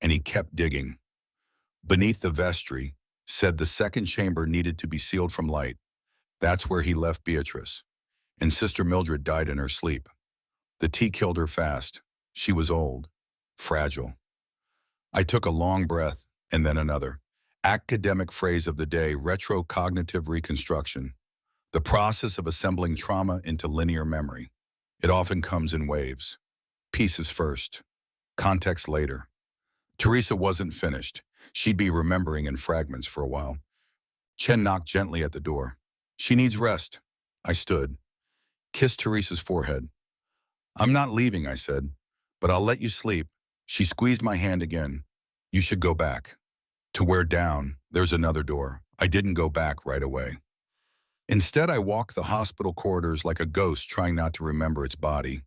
and he kept digging. Beneath the vestry, said the second chamber needed to be sealed from light. That's where he left Beatrice. And Sister Mildred died in her sleep. The tea killed her fast. She was old, fragile. I took a long breath, and then another. Academic phrase of the day, retrocognitive reconstruction. The process of assembling trauma into linear memory. It often comes in waves. Pieces first, context later. Teresa wasn't finished. She'd be remembering in fragments for a while. Chen knocked gently at the door. She needs rest. I stood, kissed Teresa's forehead. I'm not leaving, I said, but I'll let you sleep. She squeezed my hand again. You should go back. To where down, there's another door. I didn't go back right away. Instead, I walked the hospital corridors like a ghost trying not to remember its body.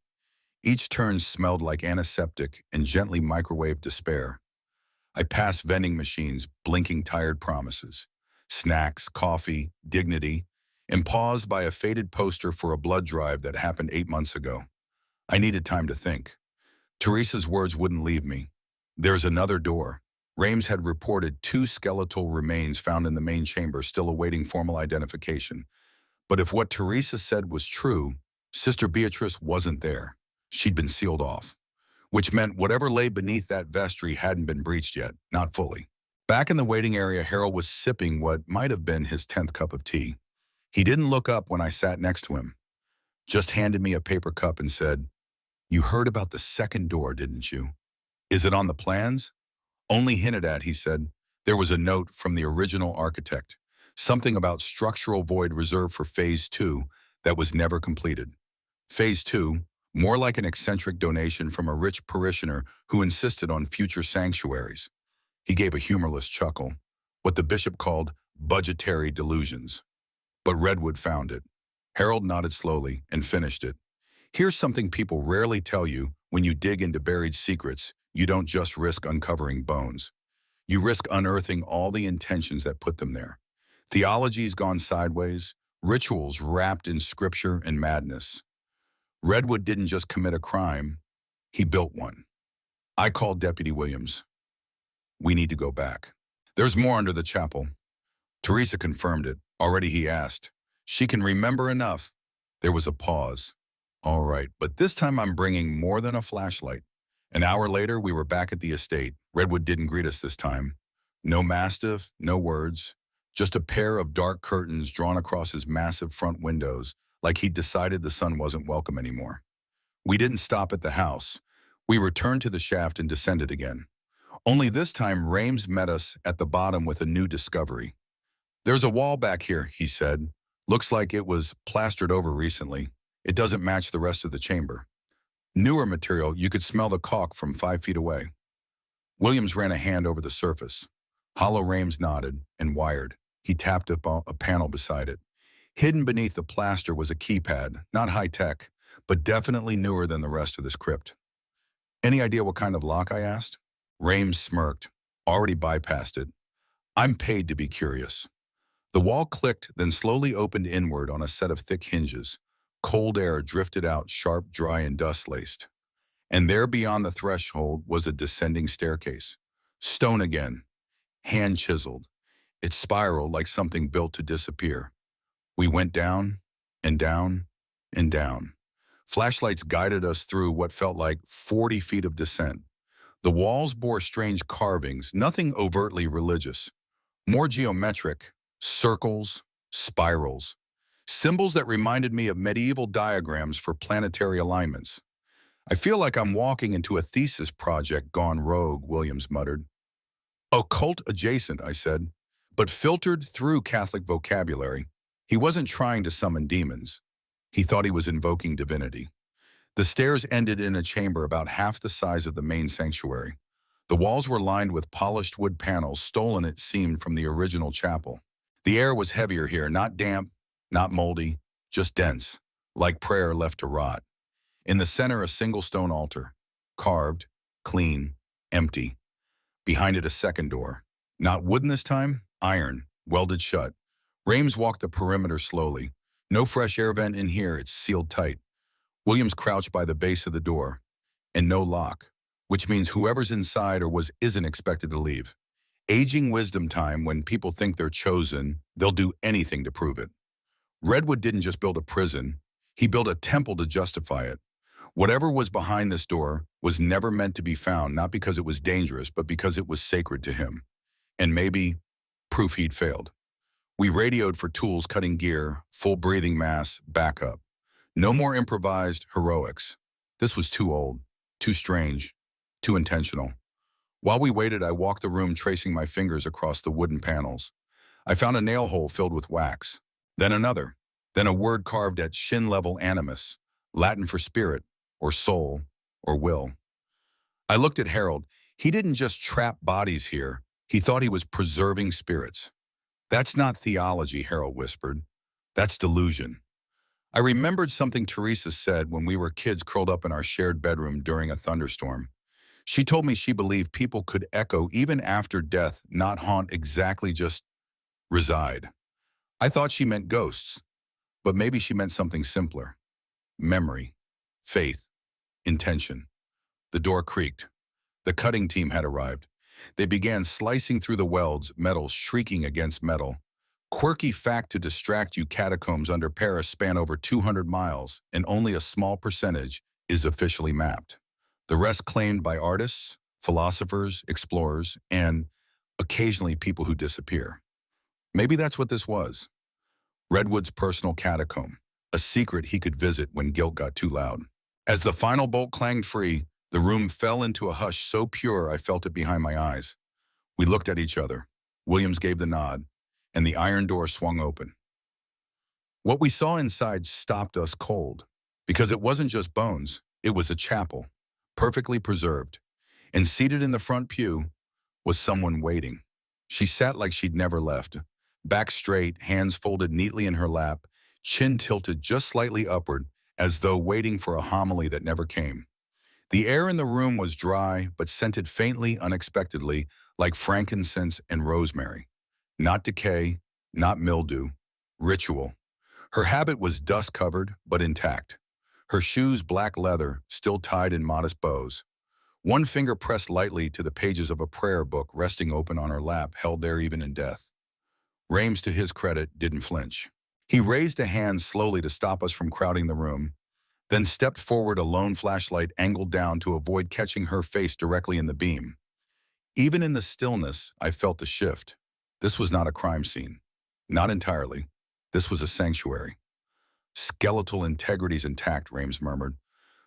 Each turn smelled like antiseptic and gently microwaved despair. I passed vending machines, blinking tired promises. Snacks, coffee, dignity, and paused by a faded poster for a blood drive that happened 8 months ago. I needed time to think. Teresa's words wouldn't leave me. There's another door. Rames had reported 2 skeletal remains found in the main chamber still awaiting formal identification. But if what Teresa said was true, Sister Beatrice wasn't there. She'd been sealed off, which meant whatever lay beneath that vestry hadn't been breached yet, not fully. Back in the waiting area, Harold was sipping what might have been his 10th cup of tea. He didn't look up when I sat next to him, just handed me a paper cup and said, You heard about the second door, didn't you? Is it on the plans? Only hinted at, he said. There was a note from the original architect, something about structural void reserved for Phase 2 that was never completed. Phase 2, more like an eccentric donation from a rich parishioner who insisted on future sanctuaries. He gave a humorless chuckle, what the bishop called budgetary delusions. But Redwood found it. Harold nodded slowly and finished it. Here's something people rarely tell you when you dig into buried secrets. You don't just risk uncovering bones. You risk unearthing all the intentions that put them there. Theology's gone sideways, rituals wrapped in scripture and madness. Redwood didn't just commit a crime, he built one. I called Deputy Williams. We need to go back. There's more under the chapel. Teresa confirmed it. Already, he asked. She can remember enough. There was a pause. All right, but this time I'm bringing more than a flashlight. An hour later, we were back at the estate. Redwood didn't greet us this time. No mastiff, no words, just a pair of dark curtains drawn across his massive front windows, like he'd decided the sun wasn't welcome anymore. We didn't stop at the house. We returned to the shaft and descended again. Only this time, Rames met us at the bottom with a new discovery. There's a wall back here, he said. Looks like it was plastered over recently. It doesn't match the rest of the chamber. Newer material, you could smell the caulk from 5 feet away. Williams ran a hand over the surface. Hollow Rames nodded and wired. He tapped up a panel beside it. Hidden beneath the plaster was a keypad, not high-tech, but definitely newer than the rest of this crypt. Any idea what kind of lock, I asked? Rames smirked. Already bypassed it. I'm paid to be curious. The wall clicked, then slowly opened inward on a set of thick hinges. Cold air drifted out, sharp, dry, and dust-laced. And there beyond the threshold was a descending staircase. Stone again, hand-chiseled. It spiraled like something built to disappear. We went down, and down, and down. Flashlights guided us through what felt like 40 feet of descent. The walls bore strange carvings, nothing overtly religious. More geometric, circles, spirals. Symbols that reminded me of medieval diagrams for planetary alignments. I feel like I'm walking into a thesis project gone rogue, Williams muttered. Occult adjacent, I said, but filtered through Catholic vocabulary. He wasn't trying to summon demons. He thought he was invoking divinity. The stairs ended in a chamber about half the size of the main sanctuary. The walls were lined with polished wood panels, stolen, it seemed, from the original chapel. The air was heavier here, not damp, not moldy, just dense, like prayer left to rot. In the center, a single stone altar, carved, clean, empty. Behind it, a second door. Not wooden this time, iron, welded shut. Rames walked the perimeter slowly. No fresh air vent in here, it's sealed tight. Williams crouched by the base of the door, and no lock, which means whoever's inside or isn't expected to leave. Aging wisdom time. When people think they're chosen, they'll do anything to prove it. Redwood didn't just build a prison, he built a temple to justify it. Whatever was behind this door was never meant to be found, not because it was dangerous, but because it was sacred to him. And maybe proof he'd failed. We radioed for tools, cutting gear, full breathing mass, backup. No more improvised heroics. This was too old, too strange, too intentional. While we waited, I walked the room, tracing my fingers across the wooden panels. I found a nail hole filled with wax, then another, then a word carved at shin-level: animus, Latin for spirit, or soul, or will. I looked at Harold. He didn't just trap bodies here, he thought he was preserving spirits. That's not theology, Harold whispered. That's delusion. I remembered something Teresa said when we were kids curled up in our shared bedroom during a thunderstorm. She told me she believed people could echo even after death, not haunt exactly, just reside. I thought she meant ghosts, but maybe she meant something simpler. Memory, faith, intention. The door creaked. The cutting team had arrived. They began slicing through the welds, metal shrieking against metal. Quirky fact to distract you: catacombs under Paris span over 200 miles, and only a small percentage is officially mapped. The rest claimed by artists, philosophers, explorers, and occasionally people who disappear. Maybe that's what this was. Redwood's personal catacomb, a secret he could visit when guilt got too loud. As the final bolt clanged free, the room fell into a hush so pure I felt it behind my eyes. We looked at each other. Williams gave the nod, and the iron door swung open. What we saw inside stopped us cold, because it wasn't just bones, it was a chapel, perfectly preserved. And seated in the front pew was someone waiting. She sat like she'd never left, back straight, hands folded neatly in her lap, chin tilted just slightly upward, as though waiting for a homily that never came. The air in the room was dry, but scented faintly, unexpectedly, like frankincense and rosemary. Not decay, not mildew, ritual. Her habit was dust-covered, but intact. Her shoes black leather, still tied in modest bows. One finger pressed lightly to the pages of a prayer book resting open on her lap, held there even in death. Rames, to his credit, didn't flinch. He raised a hand slowly to stop us from crowding the room, then stepped forward, a lone flashlight angled down to avoid catching her face directly in the beam. Even in the stillness, I felt the shift. This was not a crime scene. Not entirely. This was a sanctuary. Skeletal integrity's intact, Rames murmured.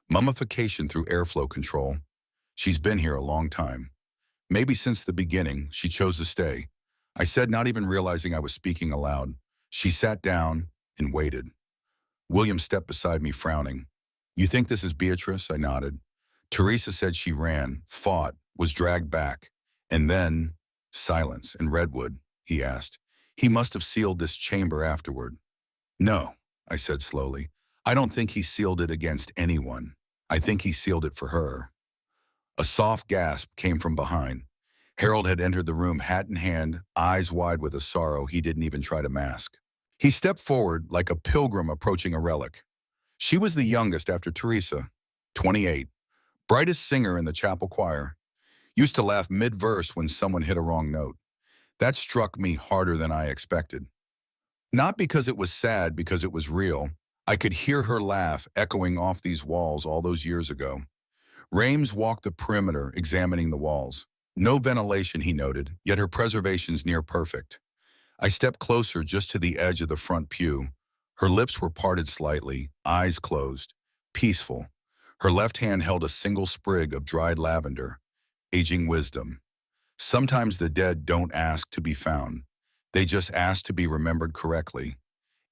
Mummification through airflow control. She's been here a long time. Maybe since the beginning, she chose to stay. I said, not even realizing I was speaking aloud. She sat down and waited. William stepped beside me, frowning. You think this is Beatrice? I nodded. Teresa said she ran, fought, was dragged back. And then, silence. And Redwood, he asked. He must have sealed this chamber afterward. No, I said slowly. I don't think he sealed it against anyone. I think he sealed it for her. A soft gasp came from behind. Harold had entered the room, hat in hand, eyes wide with a sorrow he didn't even try to mask. He stepped forward like a pilgrim approaching a relic. She was the youngest after Teresa, 28, brightest singer in the chapel choir. Used to laugh mid-verse when someone hit a wrong note. That struck me harder than I expected. Not because it was sad, because it was real. I could hear her laugh echoing off these walls all those years ago. Rames walked the perimeter, examining the walls. No ventilation, he noted, yet her preservation's near perfect. I stepped closer, just to the edge of the front pew. Her lips were parted slightly, eyes closed, peaceful. Her left hand held a single sprig of dried lavender, aging wisdom. Sometimes the dead don't ask to be found. They just ask to be remembered correctly.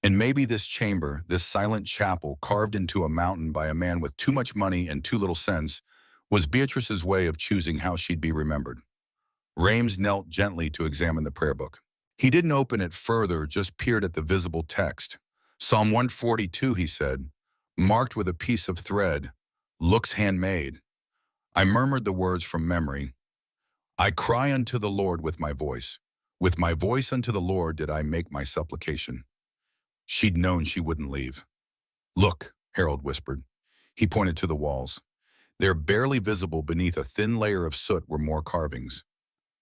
And maybe this chamber, this silent chapel carved into a mountain by a man with too much money and too little sense, was Beatrice's way of choosing how she'd be remembered. Rames knelt gently to examine the prayer book. He didn't open it further, just peered at the visible text. Psalm 142, he said, marked with a piece of thread, looks handmade. I murmured the words from memory. I cry unto the Lord with my voice. With my voice unto the Lord did I make my supplication. She'd known she wouldn't leave. Look, Harold whispered. He pointed to the walls. There, barely visible beneath a thin layer of soot, were more carvings.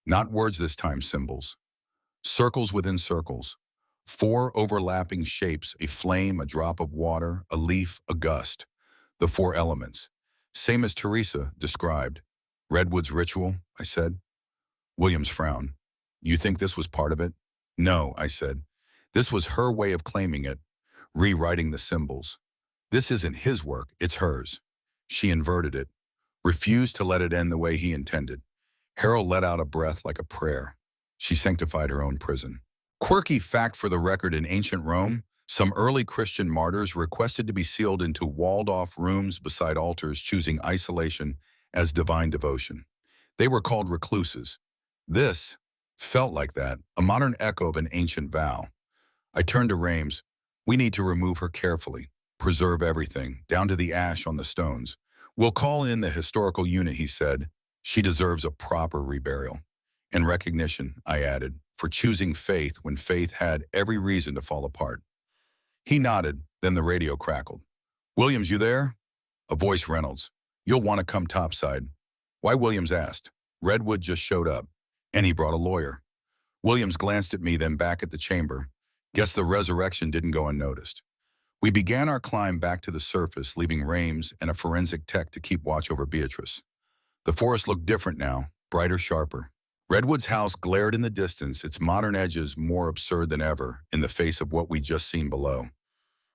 Not words this time, symbols. Circles within circles. 4 overlapping shapes, a flame, a drop of water, a leaf, a gust. The 4 elements. Same as Teresa described. Redwood's ritual, I said. Williams frowned. You think this was part of it? No, I said. This was her way of claiming it, rewriting the symbols. This isn't his work, it's hers. She inverted it, refused to let it end the way he intended. Harold let out a breath like a prayer. She sanctified her own prison. Quirky fact for the record: in ancient Rome, some early Christian martyrs requested to be sealed into walled-off rooms beside altars, choosing isolation as divine devotion. They were called recluses. This felt like that, a modern echo of an ancient vow. I turned to Rames. We need to remove her carefully, preserve everything, down to the ash on the stones. We'll call in the historical unit, he said. She deserves a proper reburial. And recognition, I added, for choosing faith when faith had every reason to fall apart. He nodded, then the radio crackled. Williams, you there? A voice: Reynolds. You'll want to come topside. Why? Williams asked. Redwood just showed up, and he brought a lawyer. Williams glanced at me, then back at the chamber. Guess the resurrection didn't go unnoticed. We began our climb back to the surface, leaving Rames and a forensic tech to keep watch over Beatrice. The forest looked different now, brighter, sharper. Redwood's house glared in the distance, its modern edges more absurd than ever in the face of what we'd just seen below.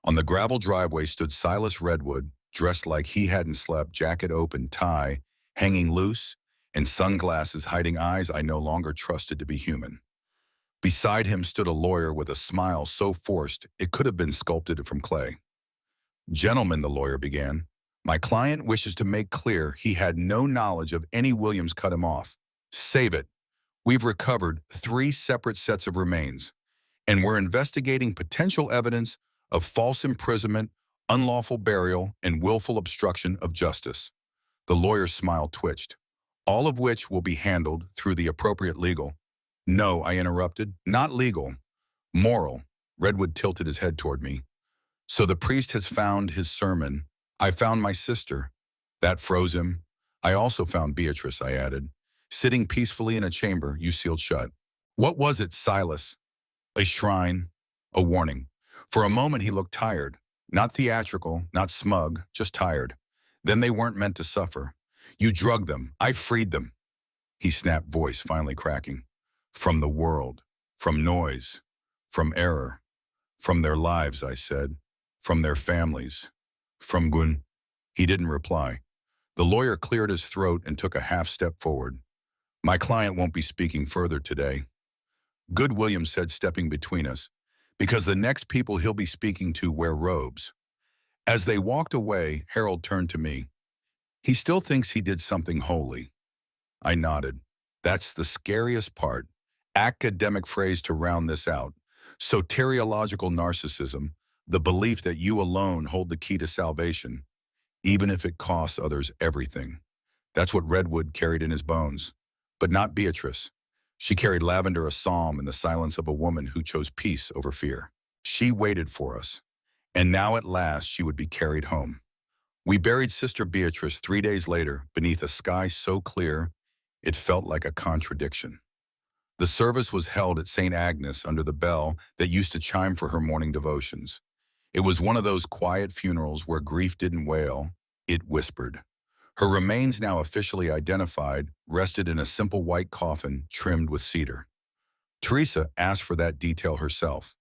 On the gravel driveway stood Silas Redwood, dressed like he hadn't slept, jacket open, tie hanging loose, and sunglasses hiding eyes I no longer trusted to be human. Beside him stood a lawyer with a smile so forced it could have been sculpted from clay. Gentlemen, the lawyer began, my client wishes to make clear he had no knowledge of any Williams cut him off. Save it. We've recovered 3 separate sets of remains, and we're investigating potential evidence of false imprisonment, unlawful burial, and willful obstruction of justice. The lawyer's smile twitched. All of which will be handled through the appropriate legal. No, I interrupted, not legal. Moral. Redwood tilted his head toward me. So the priest has found his sermon. I found my sister. That froze him. I also found Beatrice, I added, sitting peacefully in a chamber you sealed shut. What was it, Silas? A shrine, a warning. For a moment he looked tired. Not theatrical, not smug, just tired. Then they weren't meant to suffer. You drugged them. I freed them. He snapped, voice finally cracking. From the world, from noise, from error, from their lives, I said, from their families, from Gun. He didn't reply. The lawyer cleared his throat and took a half step forward. My client won't be speaking further today. Good, Williams said, stepping between us, because the next people he'll be speaking to wear robes. As they walked away, Harold turned to me. He still thinks he did something holy. I nodded. That's the scariest part. Academic phrase to round this out. Soteriological narcissism, the belief that you alone hold the key to salvation, even if it costs others everything. That's what Redwood carried in his bones. But not Beatrice. She carried lavender, a psalm, in the silence of a woman who chose peace over fear. She waited for us, and now at last she would be carried home. We buried Sister Beatrice 3 days later beneath a sky so clear it felt like a contradiction. The service was held at St. Agnes under the bell that used to chime for her morning devotions. It was one of those quiet funerals where grief didn't wail, it whispered. Her remains, now officially identified, rested in a simple white coffin trimmed with cedar. Teresa asked for that detail herself,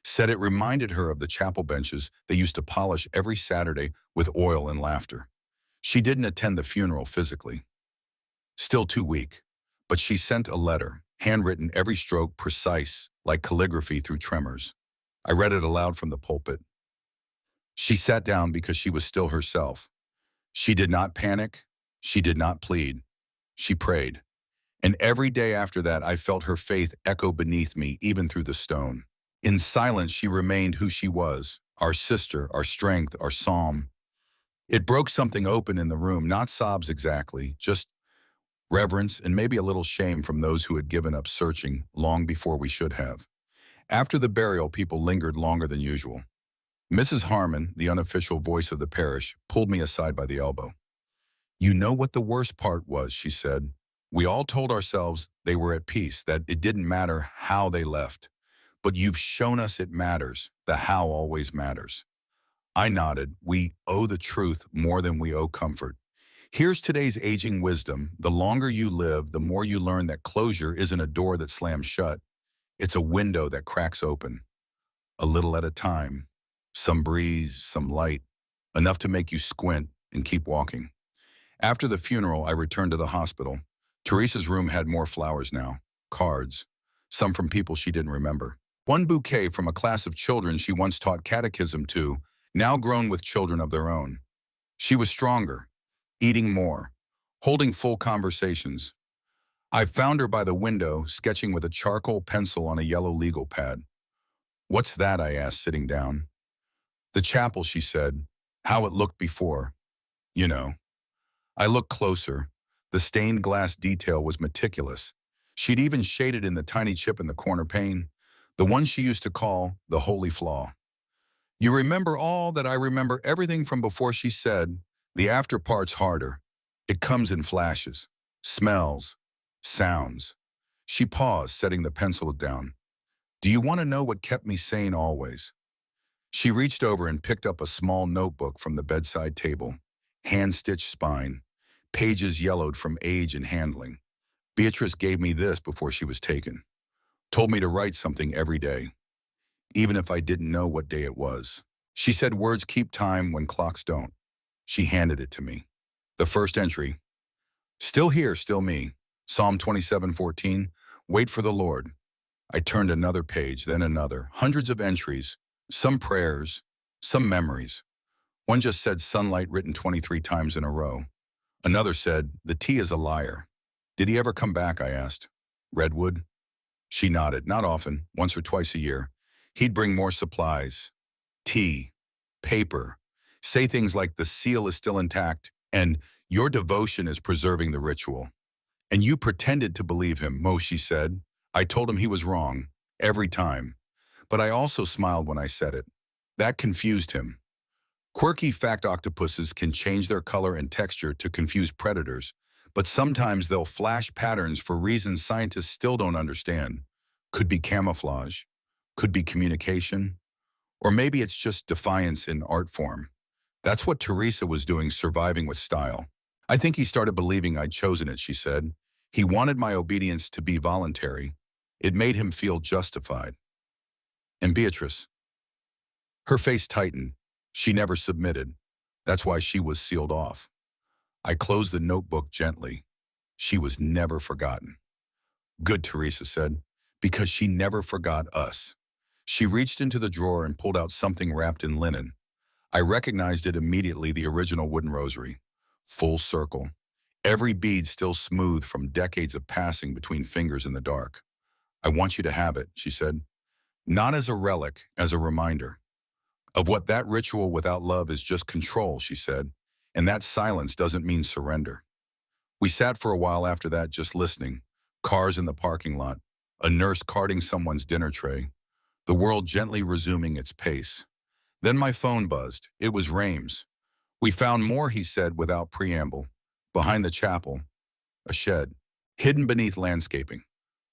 said it reminded her of the chapel benches they used to polish every Saturday with oil and laughter. She didn't attend the funeral physically, still too weak, but she sent a letter, handwritten, every stroke precise, like calligraphy through tremors. I read it aloud from the pulpit. She sat down because she was still herself. She did not panic. She did not plead. She prayed. And every day after that, I felt her faith echo beneath me, even through the stone. In silence, she remained who she was, our sister, our strength, our psalm. It broke something open in the room, not sobs exactly, just reverence and maybe a little shame from those who had given up searching long before we should have. After the burial, people lingered longer than usual. Mrs. Harmon, the unofficial voice of the parish, pulled me aside by the elbow. "You know what the worst part was," she said. "We all told ourselves they were at peace, that it didn't matter how they left. But you've shown us it matters. The how always matters." I nodded. We owe the truth more than we owe comfort. Here's today's aging wisdom. The longer you live, the more you learn that closure isn't a door that slams shut. It's a window that cracks open. A little at a time. Some breeze, some light. Enough to make you squint and keep walking. After the funeral, I returned to the hospital. Teresa's room had more flowers now. Cards. Some from people she didn't remember. One bouquet from a class of children she once taught catechism to, now grown with children of their own. She was stronger, eating more, holding full conversations. I found her by the window, sketching with a charcoal pencil on a yellow legal pad. "What's that?" I asked, sitting down. "The chapel," she said. "How it looked before. You know." I looked closer. The stained glass detail was meticulous. She'd even shaded in the tiny chip in the corner pane, the one she used to call the holy flaw. "You remember all that I remember, everything from before," she said. "The after part's harder. It comes in flashes, smells, sounds." She paused, setting the pencil down. "Do you want to know what kept me sane always?" She reached over and picked up a small notebook from the bedside table. Hand-stitched spine, pages yellowed from age and handling. "Beatrice gave me this before she was taken. Told me to write something every day, even if I didn't know what day it was. She said words keep time when clocks don't." She handed it to me. The first entry. "Still here, still me. Psalm 27:14. Wait for the Lord." I turned another page, then another. Hundreds of entries. Some prayers, some memories. One just said sunlight written 23 times in a row. Another said, "The tea is a liar." "Did he ever come back?" I asked. "Redwood?" She nodded. "Not often, once or twice a year. He'd bring more supplies. Tea, paper. Say things like, 'The seal is still intact,' and 'Your devotion is preserving the ritual.' And you pretended to believe him," Mo, she said. "I told him he was wrong, every time. But I also smiled when I said it. That confused him. Quirky fact octopuses can change their color and texture to confuse predators, but sometimes they'll flash patterns for reasons scientists still don't understand. Could be camouflage, could be communication, or maybe it's just defiance in art form. That's what Teresa was doing, surviving with style. I think he started believing I'd chosen it," she said. "He wanted my obedience to be voluntary. It made him feel justified." And Beatrice? Her face tightened. She never submitted. That's why she was sealed off. I closed the notebook gently. She was never forgotten. "Good," Teresa said, "because she never forgot us." She reached into the drawer and pulled out something wrapped in linen. I recognized it immediately, the original wooden rosary. Full circle. Every bead still smooth from decades of passing between fingers in the dark. "I want you to have it," she said. "Not as a relic, as a reminder of what that ritual without love is, just control," she said. "And that silence doesn't mean surrender." We sat for a while after that, just listening. Cars in the parking lot, a nurse carting someone's dinner tray, the world gently resuming its pace. Then my phone buzzed. It was Rames. "We found more," he said without preamble. "Behind the chapel, a shed, hidden beneath landscaping."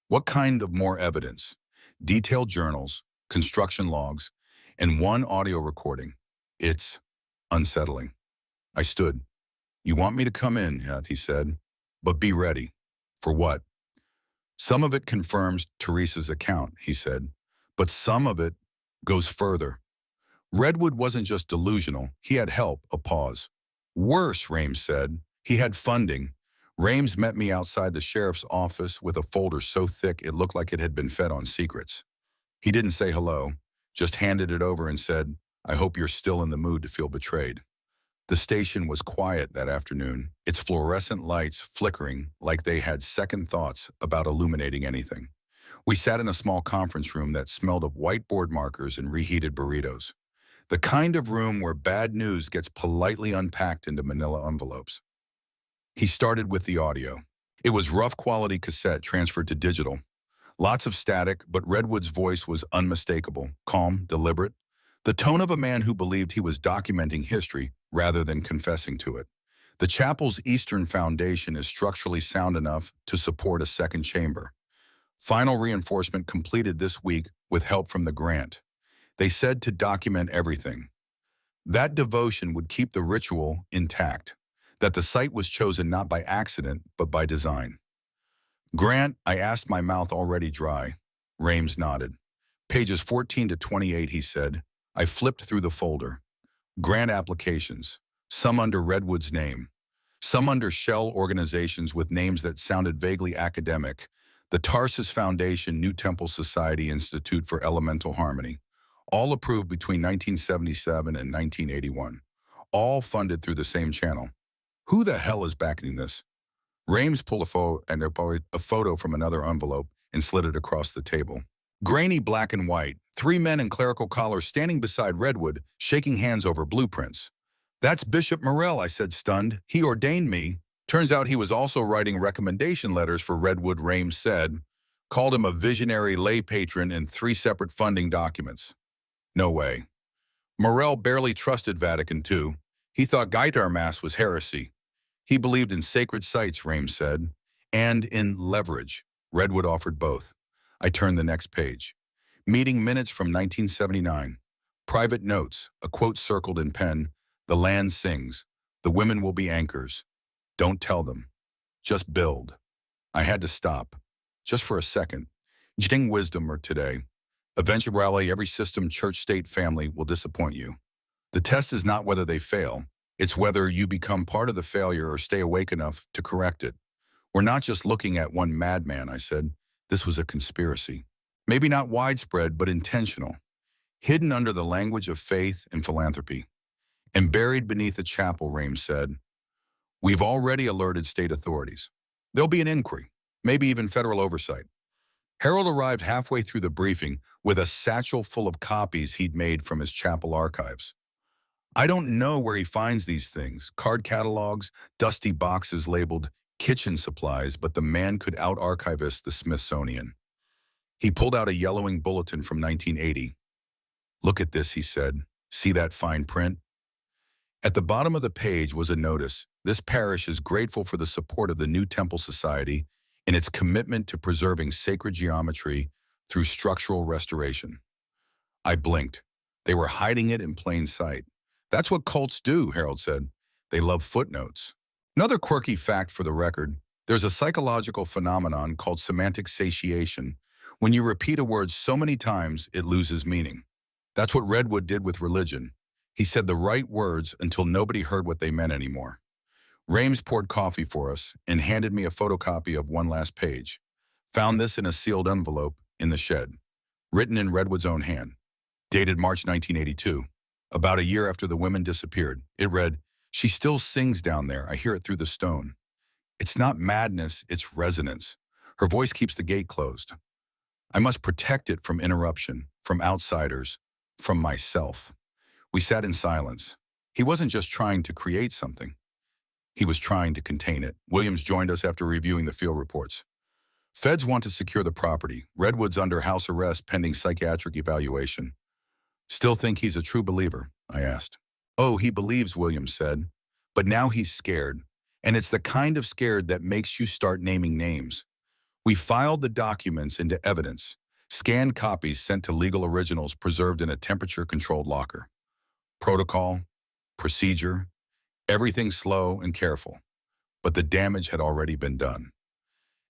What kind of more evidence? Detailed journals, construction logs, and one audio recording. It's unsettling. I stood. "You want me to come in?" he said. "But be ready." "For what?" "Some of it confirms Teresa's account," he said, "but some of it goes further. Redwood wasn't just delusional, he had help." A pause. Worse, Rames said. He had funding. Rames met me outside the sheriff's office with a folder so thick it looked like it had been fed on secrets. He didn't say hello, just handed it over and said, "I hope you're still in the mood to feel betrayed." The station was quiet that afternoon, its fluorescent lights flickering like they had second thoughts about illuminating anything. We sat in a small conference room that smelled of whiteboard markers and reheated burritos. The kind of room where bad news gets politely unpacked into manila envelopes. He started with the audio. It was rough quality cassette transferred to digital. Lots of static, but Redwood's voice was unmistakable, calm, deliberate. The tone of a man who believed he was documenting history rather than confessing to it. The chapel's eastern foundation is structurally sound enough to support a second chamber. Final reinforcement completed this week with help from the grant. They said to document everything. That devotion would keep the ritual intact, that the site was chosen not by accident, but by design. Grant, I asked, my mouth already dry. Rames nodded. Pages 14 to 28, he said. I flipped through the folder. Grant applications, some under Redwood's name, some under shell organizations with names that sounded vaguely academic. The Tarsus Foundation, New Temple Society Institute for Elemental Harmony, all approved between 1977 and 1981, all funded through the same channel. Who the hell is backing this? Rames pulled a photo from another envelope and slid it across the table. Grainy black and white, 3 men in clerical collars standing beside Redwood, shaking hands over blueprints. That's Bishop Morrell, I said, stunned. He ordained me. Turns out he was also writing recommendation letters for Redwood, Rames said. Called him a visionary lay patron in 3 separate funding documents. No way. Morrell barely trusted Vatican II. He thought guitar mass was heresy. He believed in sacred sites, Rames said, and in leverage. Redwood offered both. I turned the next page. Meeting minutes from 1979. Private notes, a quote circled in pen. The land sings. The women will be anchors. Don't tell them. Just build. I had to stop. Just for a second. Jing wisdom or today. Eventually, every system, church, state, family will disappoint you. The test is not whether they fail. It's whether you become part of the failure or stay awake enough to correct it. We're not just looking at one madman, I said. This was a conspiracy. Maybe not widespread, but intentional. Hidden under the language of faith and philanthropy. And buried beneath a chapel, Rames said. We've already alerted state authorities. There'll be an inquiry, maybe even federal oversight. Harold arrived halfway through the briefing with a satchel full of copies he'd made from his chapel archives. I don't know where he finds these things, card catalogs, dusty boxes labeled kitchen supplies, but the man could out-archivist the Smithsonian. He pulled out a yellowing bulletin from 1980. Look at this, he said. See that fine print? At the bottom of the page was a notice. This parish is grateful for the support of the New Temple Society in its commitment to preserving sacred geometry through structural restoration. I blinked. They were hiding it in plain sight. That's what cults do, Harold said. They love footnotes. Another quirky fact for the record, there's a psychological phenomenon called semantic satiation. When you repeat a word so many times, it loses meaning. That's what Redwood did with religion. He said the right words until nobody heard what they meant anymore. Rames poured coffee for us and handed me a photocopy of one last page. Found this in a sealed envelope in the shed, written in Redwood's own hand. Dated March 1982, about a year after the women disappeared. It read, "She still sings down there. I hear it through the stone. It's not madness, it's resonance. Her voice keeps the gate closed. I must protect it from interruption, from outsiders, from myself." We sat in silence. He wasn't just trying to create something. He was trying to contain it. Williams joined us after reviewing the field reports. Feds want to secure the property. Redwood's under house arrest pending psychiatric evaluation. Still think he's a true believer? I asked. Oh, he believes, Williams said. But now he's scared. And it's the kind of scared that makes you start naming names. We filed the documents into evidence. Scanned copies sent to legal originals preserved in a temperature-controlled locker. Protocol, procedure, everything slow and careful. But the damage had already been done.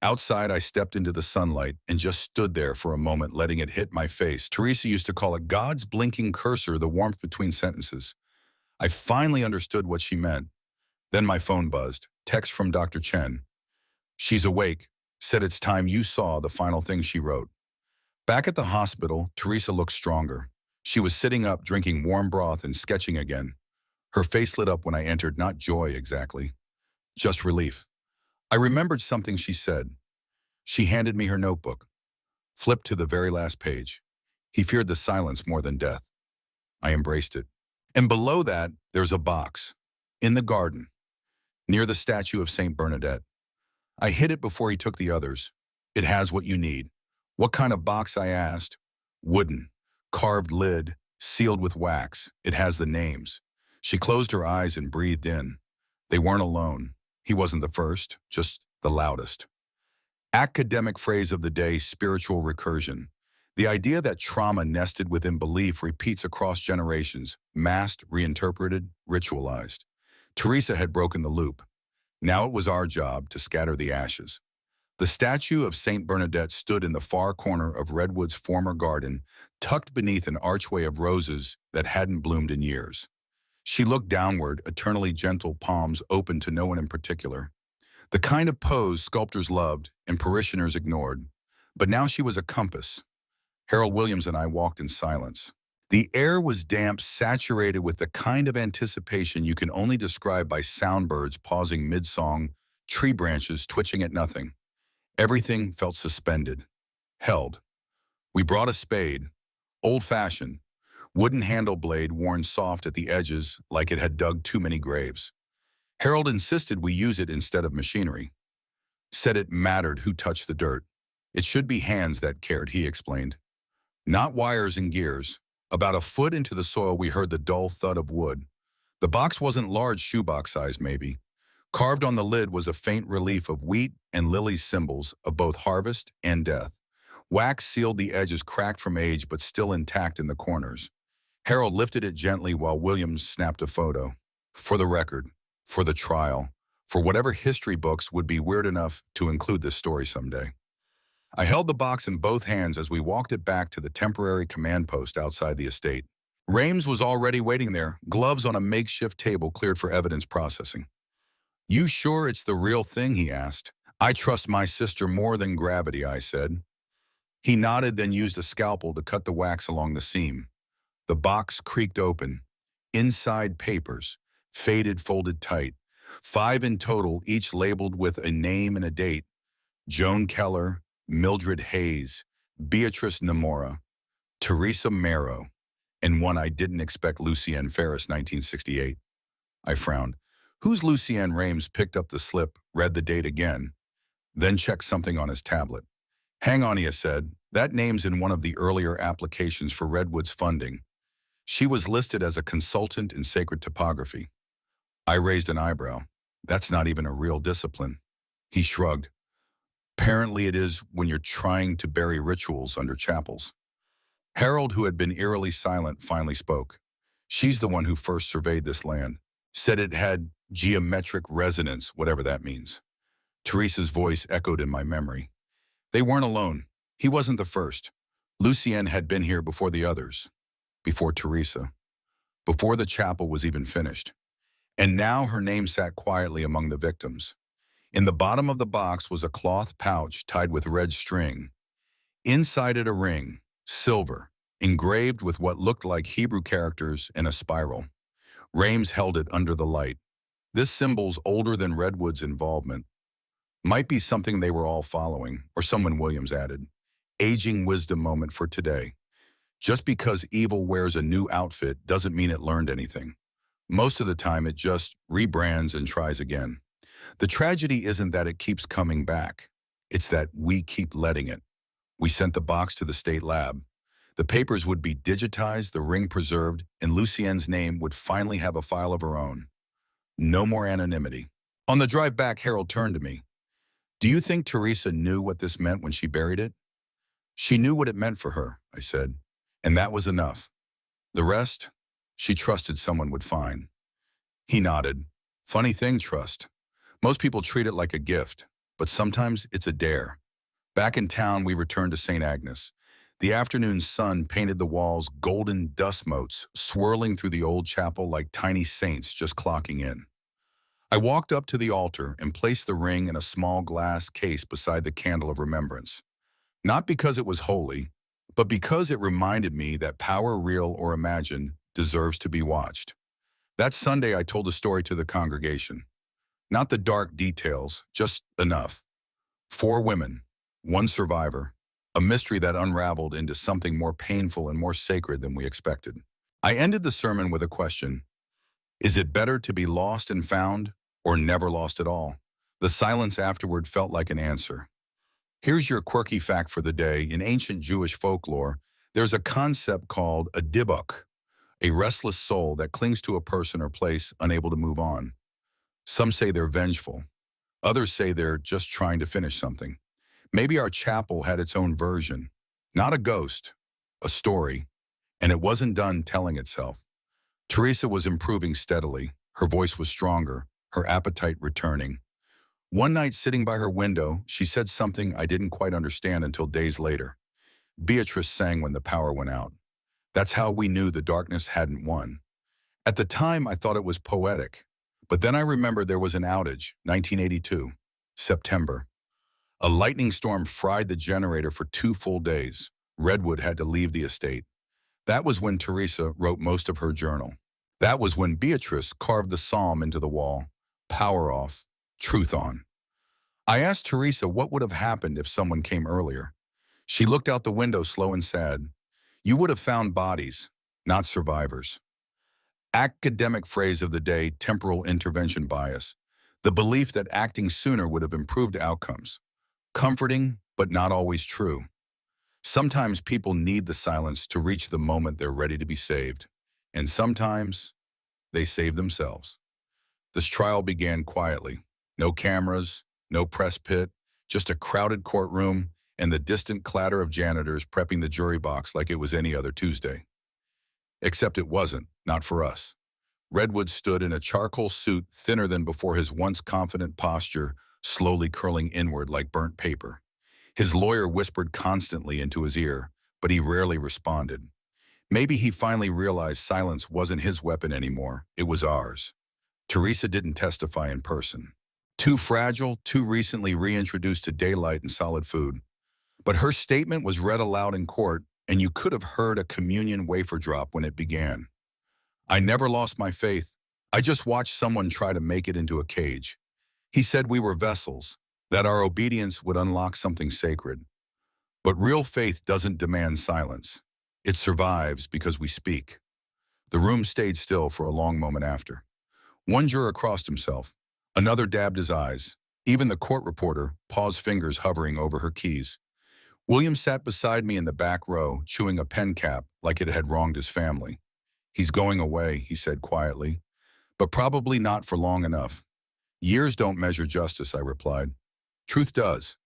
Outside, I stepped into the sunlight and just stood there for a moment, letting it hit my face. Teresa used to call it God's blinking cursor, the warmth between sentences. I finally understood what she meant. Then my phone buzzed. Text from Dr. Chen. She's awake. Said it's time you saw the final thing she wrote. Back at the hospital, Teresa looked stronger. She was sitting up, drinking warm broth and sketching again. Her face lit up when I entered, not joy exactly, just relief. I remembered something she said. She handed me her notebook. Flipped to the very last page. He feared the silence more than death. I embraced it. And below that, there's a box. In the garden. Near the statue of Saint Bernadette. I hid it before he took the others. It has what you need. What kind of box, I asked. Wooden. Carved lid. Sealed with wax. It has the names. She closed her eyes and breathed in. They weren't alone. He wasn't the first, just the loudest. Academic phrase of the day, spiritual recursion. The idea that trauma nested within belief repeats across generations, masked, reinterpreted, ritualized. Teresa had broken the loop. Now it was our job to scatter the ashes. The statue of Saint Bernadette stood in the far corner of Redwood's former garden, tucked beneath an archway of roses that hadn't bloomed in years. She looked downward, eternally gentle, palms open to no one in particular. The kind of pose sculptors loved and parishioners ignored. But now she was a compass. Harold Williams and I walked in silence. The air was damp, saturated with the kind of anticipation you can only describe by soundbirds pausing mid-song, tree branches twitching at nothing. Everything felt suspended, held. We brought a spade, old-fashioned, wooden handle blade worn soft at the edges like it had dug too many graves. Harold insisted we use it instead of machinery. Said it mattered who touched the dirt. It should be hands that cared, he explained. Not wires and gears. About a foot into the soil, we heard the dull thud of wood. The box wasn't large, shoebox size maybe. Carved on the lid was a faint relief of wheat and lilies, symbols of both harvest and death. Wax sealed the edges, cracked from age but still intact in the corners. Harold lifted it gently while Williams snapped a photo. For the record, for the trial, for whatever history books would be weird enough to include this story someday. I held the box in both hands as we walked it back to the temporary command post outside the estate. Rames was already waiting there, gloves on a makeshift table cleared for evidence processing. You sure it's the real thing, he asked. I trust my sister more than gravity, I said. He nodded, then used a scalpel to cut the wax along the seam. The box creaked open. Inside papers, faded, folded tight. 5 in total, each labeled with a name and a date. Joan Keller, Mildred Hayes, Beatrice Namora, Teresa Marrow, and one I didn't expect, Lucienne Ferris, 1968. I frowned. Who's Lucienne? Rames picked up the slip, read the date again, then checked something on his tablet. Hang on, he said. That name's in one of the earlier applications for Redwood's funding. She was listed as a consultant in sacred topography. I raised an eyebrow. That's not even a real discipline. He shrugged. Apparently it is when you're trying to bury rituals under chapels. Harold, who had been eerily silent, finally spoke. She's the one who first surveyed this land. Said it had geometric resonance, whatever that means. Teresa's voice echoed in my memory. They weren't alone. He wasn't the first. Lucienne had been here before the others. Before Teresa. Before the chapel was even finished. And now her name sat quietly among the victims. In the bottom of the box was a cloth pouch tied with red string. Inside it a ring, silver, engraved with what looked like Hebrew characters in a spiral. Rames held it under the light. This symbol's older than Redwood's involvement. Might be something they were all following, or someone, Williams added. Aging wisdom moment for today. Just because evil wears a new outfit doesn't mean it learned anything. Most of the time it just rebrands and tries again. The tragedy isn't that it keeps coming back. It's that we keep letting it. We sent the box to the state lab. The papers would be digitized, the ring preserved, and Lucienne's name would finally have a file of her own. No more anonymity. On the drive back, Harold turned to me. Do you think Teresa knew what this meant when she buried it? She knew what it meant for her, I said, and that was enough. The rest, she trusted someone would find. He nodded. Funny thing, trust. Most people treat it like a gift, but sometimes it's a dare. Back in town, we returned to St. Agnes. The afternoon sun painted the walls golden dust motes, swirling through the old chapel like tiny saints just clocking in. I walked up to the altar and placed the ring in a small glass case beside the candle of remembrance. Not because it was holy, but because it reminded me that power, real or imagined, deserves to be watched. That Sunday I told a story to the congregation. Not the dark details, just enough. 4 women, 1 survivor, a mystery that unraveled into something more painful and more sacred than we expected. I ended the sermon with a question. Is it better to be lost and found, or never lost at all? The silence afterward felt like an answer. Here's your quirky fact for the day. In ancient Jewish folklore, there's a concept called a dibuk, a restless soul that clings to a person or place, unable to move on. Some say they're vengeful. Others say they're just trying to finish something. Maybe our chapel had its own version. Not a ghost, a story, and it wasn't done telling itself. Teresa was improving steadily. Her voice was stronger, her appetite returning. One night sitting by her window, she said something I didn't quite understand until days later. Beatrice sang when the power went out. That's how we knew the darkness hadn't won. At the time, I thought it was poetic. But then I remembered there was an outage, 1982, September. A lightning storm fried the generator for 2 full days. Redwood had to leave the estate. That was when Teresa wrote most of her journal. That was when Beatrice carved the psalm into the wall. Power off, truth on. I asked Teresa what would have happened if someone came earlier. She looked out the window slow and sad. You would have found bodies, not survivors. Academic phrase of the day, temporal intervention bias. The belief that acting sooner would have improved outcomes. Comforting, but not always true. Sometimes people need the silence to reach the moment they're ready to be saved. And sometimes they save themselves. This trial began quietly. No cameras, no press pit, just a crowded courtroom and the distant clatter of janitors prepping the jury box like it was any other Tuesday. Except it wasn't, not for us. Redwood stood in a charcoal suit thinner than before, his once confident posture slowly curling inward like burnt paper. His lawyer whispered constantly into his ear, but he rarely responded. Maybe he finally realized silence wasn't his weapon anymore, it was ours. Teresa didn't testify in person. Too fragile, too recently reintroduced to daylight and solid food. But her statement was read aloud in court, and you could have heard a communion wafer drop when it began. I never lost my faith. I just watched someone try to make it into a cage. He said we were vessels, that our obedience would unlock something sacred. But real faith doesn't demand silence. It survives because we speak. The room stayed still for a long moment after. One juror crossed himself. Another dabbed his eyes. Even the court reporter paused, fingers hovering over her keys. William sat beside me in the back row, chewing a pen cap like it had wronged his family. He's going away, he said quietly, but probably not for long enough. Years don't measure justice, I replied. Truth does.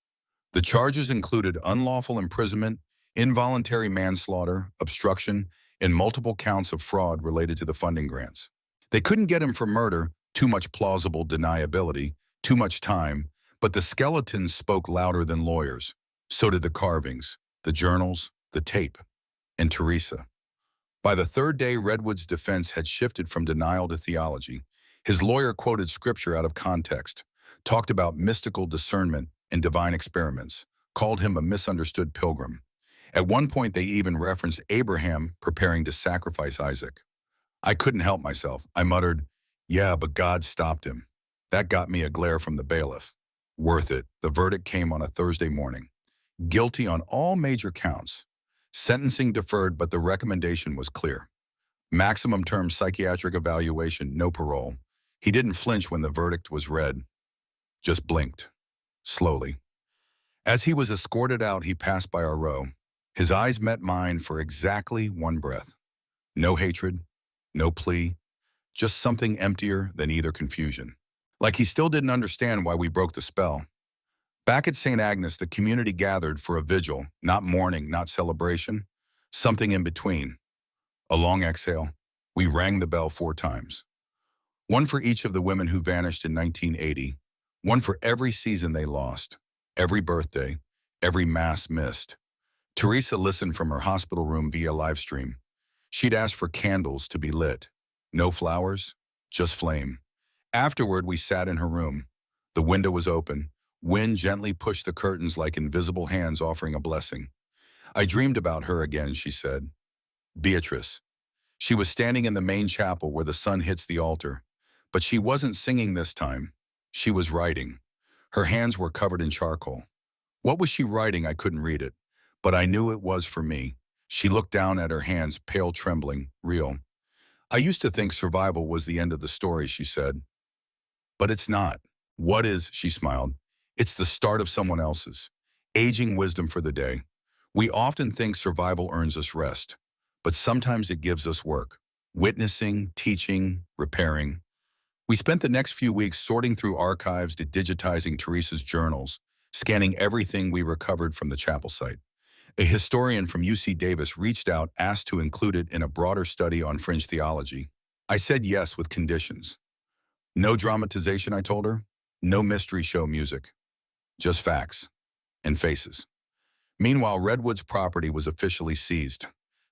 The charges included unlawful imprisonment, involuntary manslaughter, obstruction, and multiple counts of fraud related to the funding grants. They couldn't get him for murder, too much plausible deniability, too much time, but the skeletons spoke louder than lawyers. So did the carvings, the journals, the tape, and Teresa. By the 3rd day, Redwood's defense had shifted from denial to theology. His lawyer quoted scripture out of context, talked about mystical discernment and divine experiments, called him a misunderstood pilgrim. At one point, they even referenced Abraham preparing to sacrifice Isaac. I couldn't help myself. I muttered, yeah, but God stopped him. That got me a glare from the bailiff. Worth it. The verdict came on a Thursday morning. Guilty on all major counts. Sentencing deferred, but the recommendation was clear. Maximum term psychiatric evaluation, no parole. He didn't flinch when the verdict was read. Just blinked. Slowly. As he was escorted out, he passed by our row. His eyes met mine for exactly one breath. No hatred, no plea, just something emptier than either confusion. Like he still didn't understand why we broke the spell. Back at St. Agnes, the community gathered for a vigil, not mourning, not celebration, something in between. A long exhale. We rang the bell 4 times. One for each of the women who vanished in 1980, one for every season they lost, every birthday, every mass missed. Teresa listened from her hospital room via live stream. She'd asked for candles to be lit. No flowers, just flame. Afterward, we sat in her room. The window was open. Wind gently pushed the curtains like invisible hands offering a blessing. I dreamed about her again, she said. Beatrice. She was standing in the main chapel where the sun hits the altar. But she wasn't singing this time. She was writing. Her hands were covered in charcoal. What was she writing? I couldn't read it. But I knew it was for me. She looked down at her hands, pale, trembling, real. I used to think survival was the end of the story, she said. But it's not. What is, she smiled. It's the start of someone else's. Aging wisdom for the day. We often think survival earns us rest, but sometimes it gives us work. Witnessing, teaching, repairing. We spent the next few weeks sorting through archives, digitizing Teresa's journals, scanning everything we recovered from the chapel site. A historian from UC Davis reached out, asked to include it in a broader study on fringe theology. I said yes with conditions. No dramatization, I told her. No mystery show music. Just facts and faces. Meanwhile, Redwood's property was officially seized.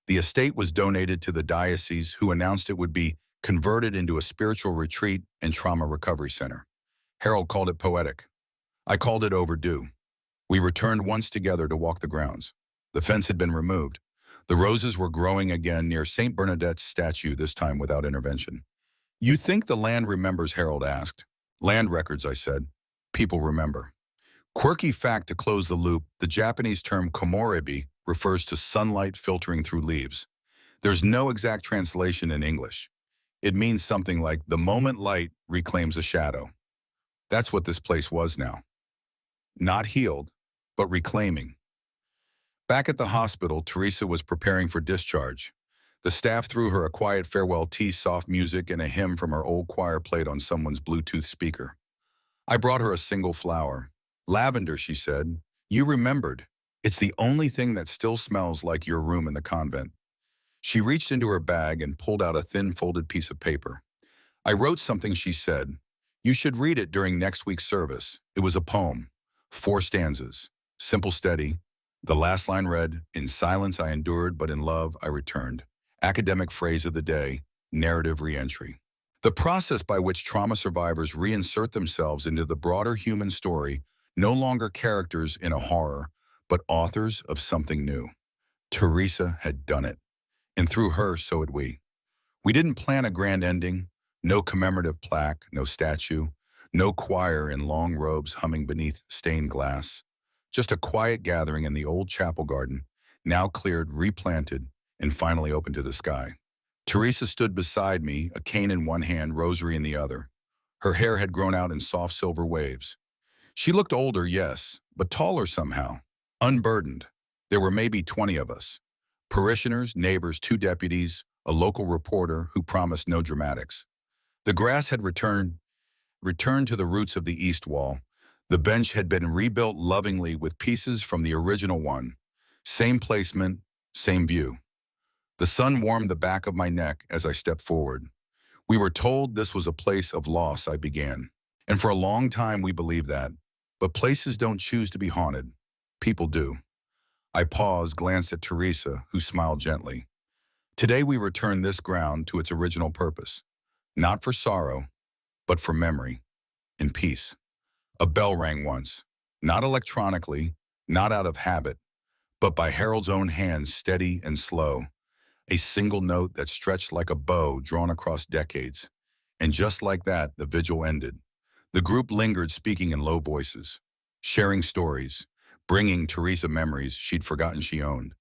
The estate was donated to the diocese, who announced it would be converted into a spiritual retreat and trauma recovery center. Harold called it poetic. I called it overdue. We returned once together to walk the grounds. The fence had been removed. The roses were growing again near St. Bernadette's statue, this time without intervention. You think the land remembers? Harold asked. Land records, I said. People remember. Quirky fact to close the loop, the Japanese term komorebi refers to sunlight filtering through leaves. There's no exact translation in English. It means something like the moment light reclaims a shadow. That's what this place was now. Not healed, but reclaiming. Back at the hospital, Teresa was preparing for discharge. The staff threw her a quiet farewell tea, soft music, and a hymn from her old choir played on someone's Bluetooth speaker. I brought her a single flower. Lavender, she said. You remembered. It's the only thing that still smells like your room in the convent. She reached into her bag and pulled out a thin folded piece of paper. I wrote something, she said. You should read it during next week's service. It was a poem. 4 stanzas. Simple, steady. The last line read, in silence I endured, but in love I returned. Academic phrase of the day, narrative reentry. The process by which trauma survivors reinsert themselves into the broader human story, no longer characters in a horror, but authors of something new. Teresa had done it. And through her, so had we. We didn't plan a grand ending, no commemorative plaque, no statue, no choir in long robes humming beneath stained glass. Just a quiet gathering in the old chapel garden, now cleared, replanted, and finally open to the sky. Teresa stood beside me, a cane in one hand, rosary in the other. Her hair had grown out in soft silver waves. She looked older, yes, but taller somehow, unburdened. There were maybe 20 of us. Parishioners, neighbors, 2 deputies, a local reporter who promised no dramatics. The grass had returned to the roots of the east wall. The bench had been rebuilt lovingly with pieces from the original one. Same placement, same view. The sun warmed the back of my neck as I stepped forward. We were told this was a place of loss, I began. And for a long time we believed that. But places don't choose to be haunted. People do. I paused, glanced at Teresa, who smiled gently. Today we return this ground to its original purpose. Not for sorrow, but for memory and peace. A bell rang once, not electronically, not out of habit, but by Harold's own hands, steady and slow. A single note that stretched like a bow drawn across decades. And just like that, the vigil ended. The group lingered, speaking in low voices, sharing stories, bringing Teresa memories she'd forgotten she owned.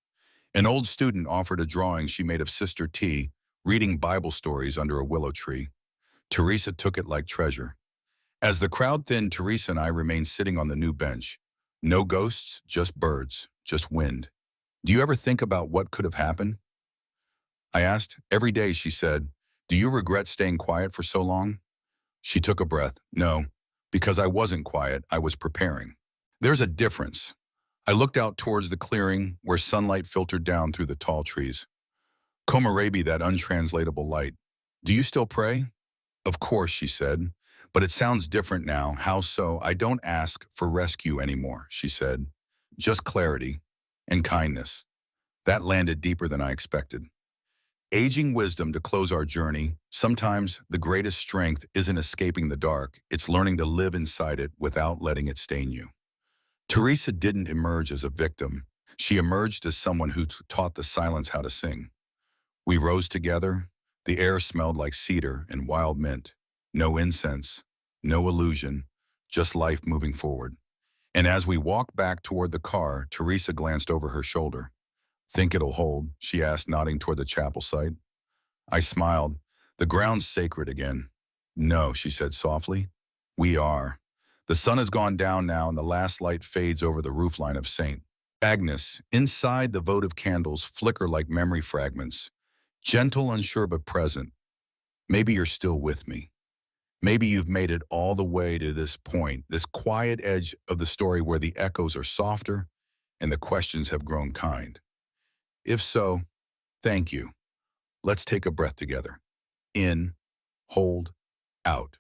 An old student offered a drawing she made of Sister T, reading Bible stories under a willow tree. Teresa took it like treasure. As the crowd thinned, Teresa and I remained sitting on the new bench. No ghosts, just birds, just wind. Do you ever think about what could have happened? I asked. Every day, she said. Do you regret staying quiet for so long? She took a breath. No, because I wasn't quiet, I was preparing. There's a difference. I looked out towards the clearing where sunlight filtered down through the tall trees. Komorebi, that untranslatable light. Do you still pray? Of course, she said. But it sounds different now. How so? I don't ask for rescue anymore, she said. Just clarity and kindness. That landed deeper than I expected. Aging wisdom to close our journey. Sometimes the greatest strength isn't escaping the dark, it's learning to live inside it without letting it stain you. Teresa didn't emerge as a victim. She emerged as someone who taught the silence how to sing. We rose together. The air smelled like cedar and wild mint. No incense, no illusion, just life moving forward. And as we walked back toward the car, Teresa glanced over her shoulder. "Think it'll hold?" she asked, nodding toward the chapel site. I smiled. "The ground's sacred again." "No," she said softly. "We are." The sun has gone down now and the last light fades over the roofline of St. Agnes. Inside, the votive candles flicker like memory fragments. Gentle, unsure, but present. Maybe you're still with me. Maybe you've made it all the way to this point, this quiet edge of the story where the echoes are softer and the questions have grown kind. If so, thank you. Let's take a breath together. In, hold, out.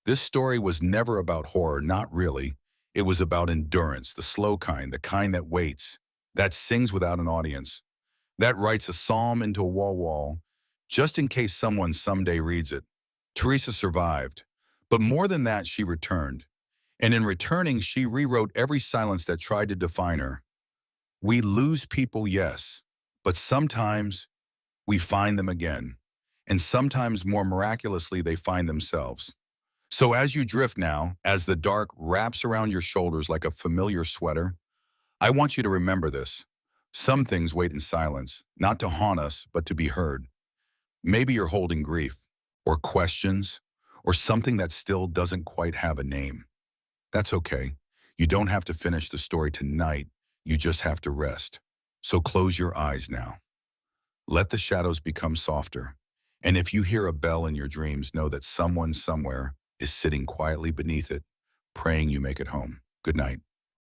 This story was never about horror, not really. It was about endurance, the slow kind, the kind that waits, that sings without an audience, that writes a psalm into a wall, just in case someone someday reads it. Teresa survived. But more than that, she returned. And in returning, she rewrote every silence that tried to define her. We lose people, yes, but sometimes we find them again. And sometimes more miraculously, they find themselves. So as you drift now, as the dark wraps around your shoulders like a familiar sweater, I want you to remember this. Some things wait in silence, not to haunt us, but to be heard. Maybe you're holding grief, or questions, or something that still doesn't quite have a name. That's okay. You don't have to finish the story tonight. You just have to rest. So close your eyes now. Let the shadows become softer. And if you hear a bell in your dreams, know that someone somewhere is sitting quietly beneath it, praying you make it home. Good night.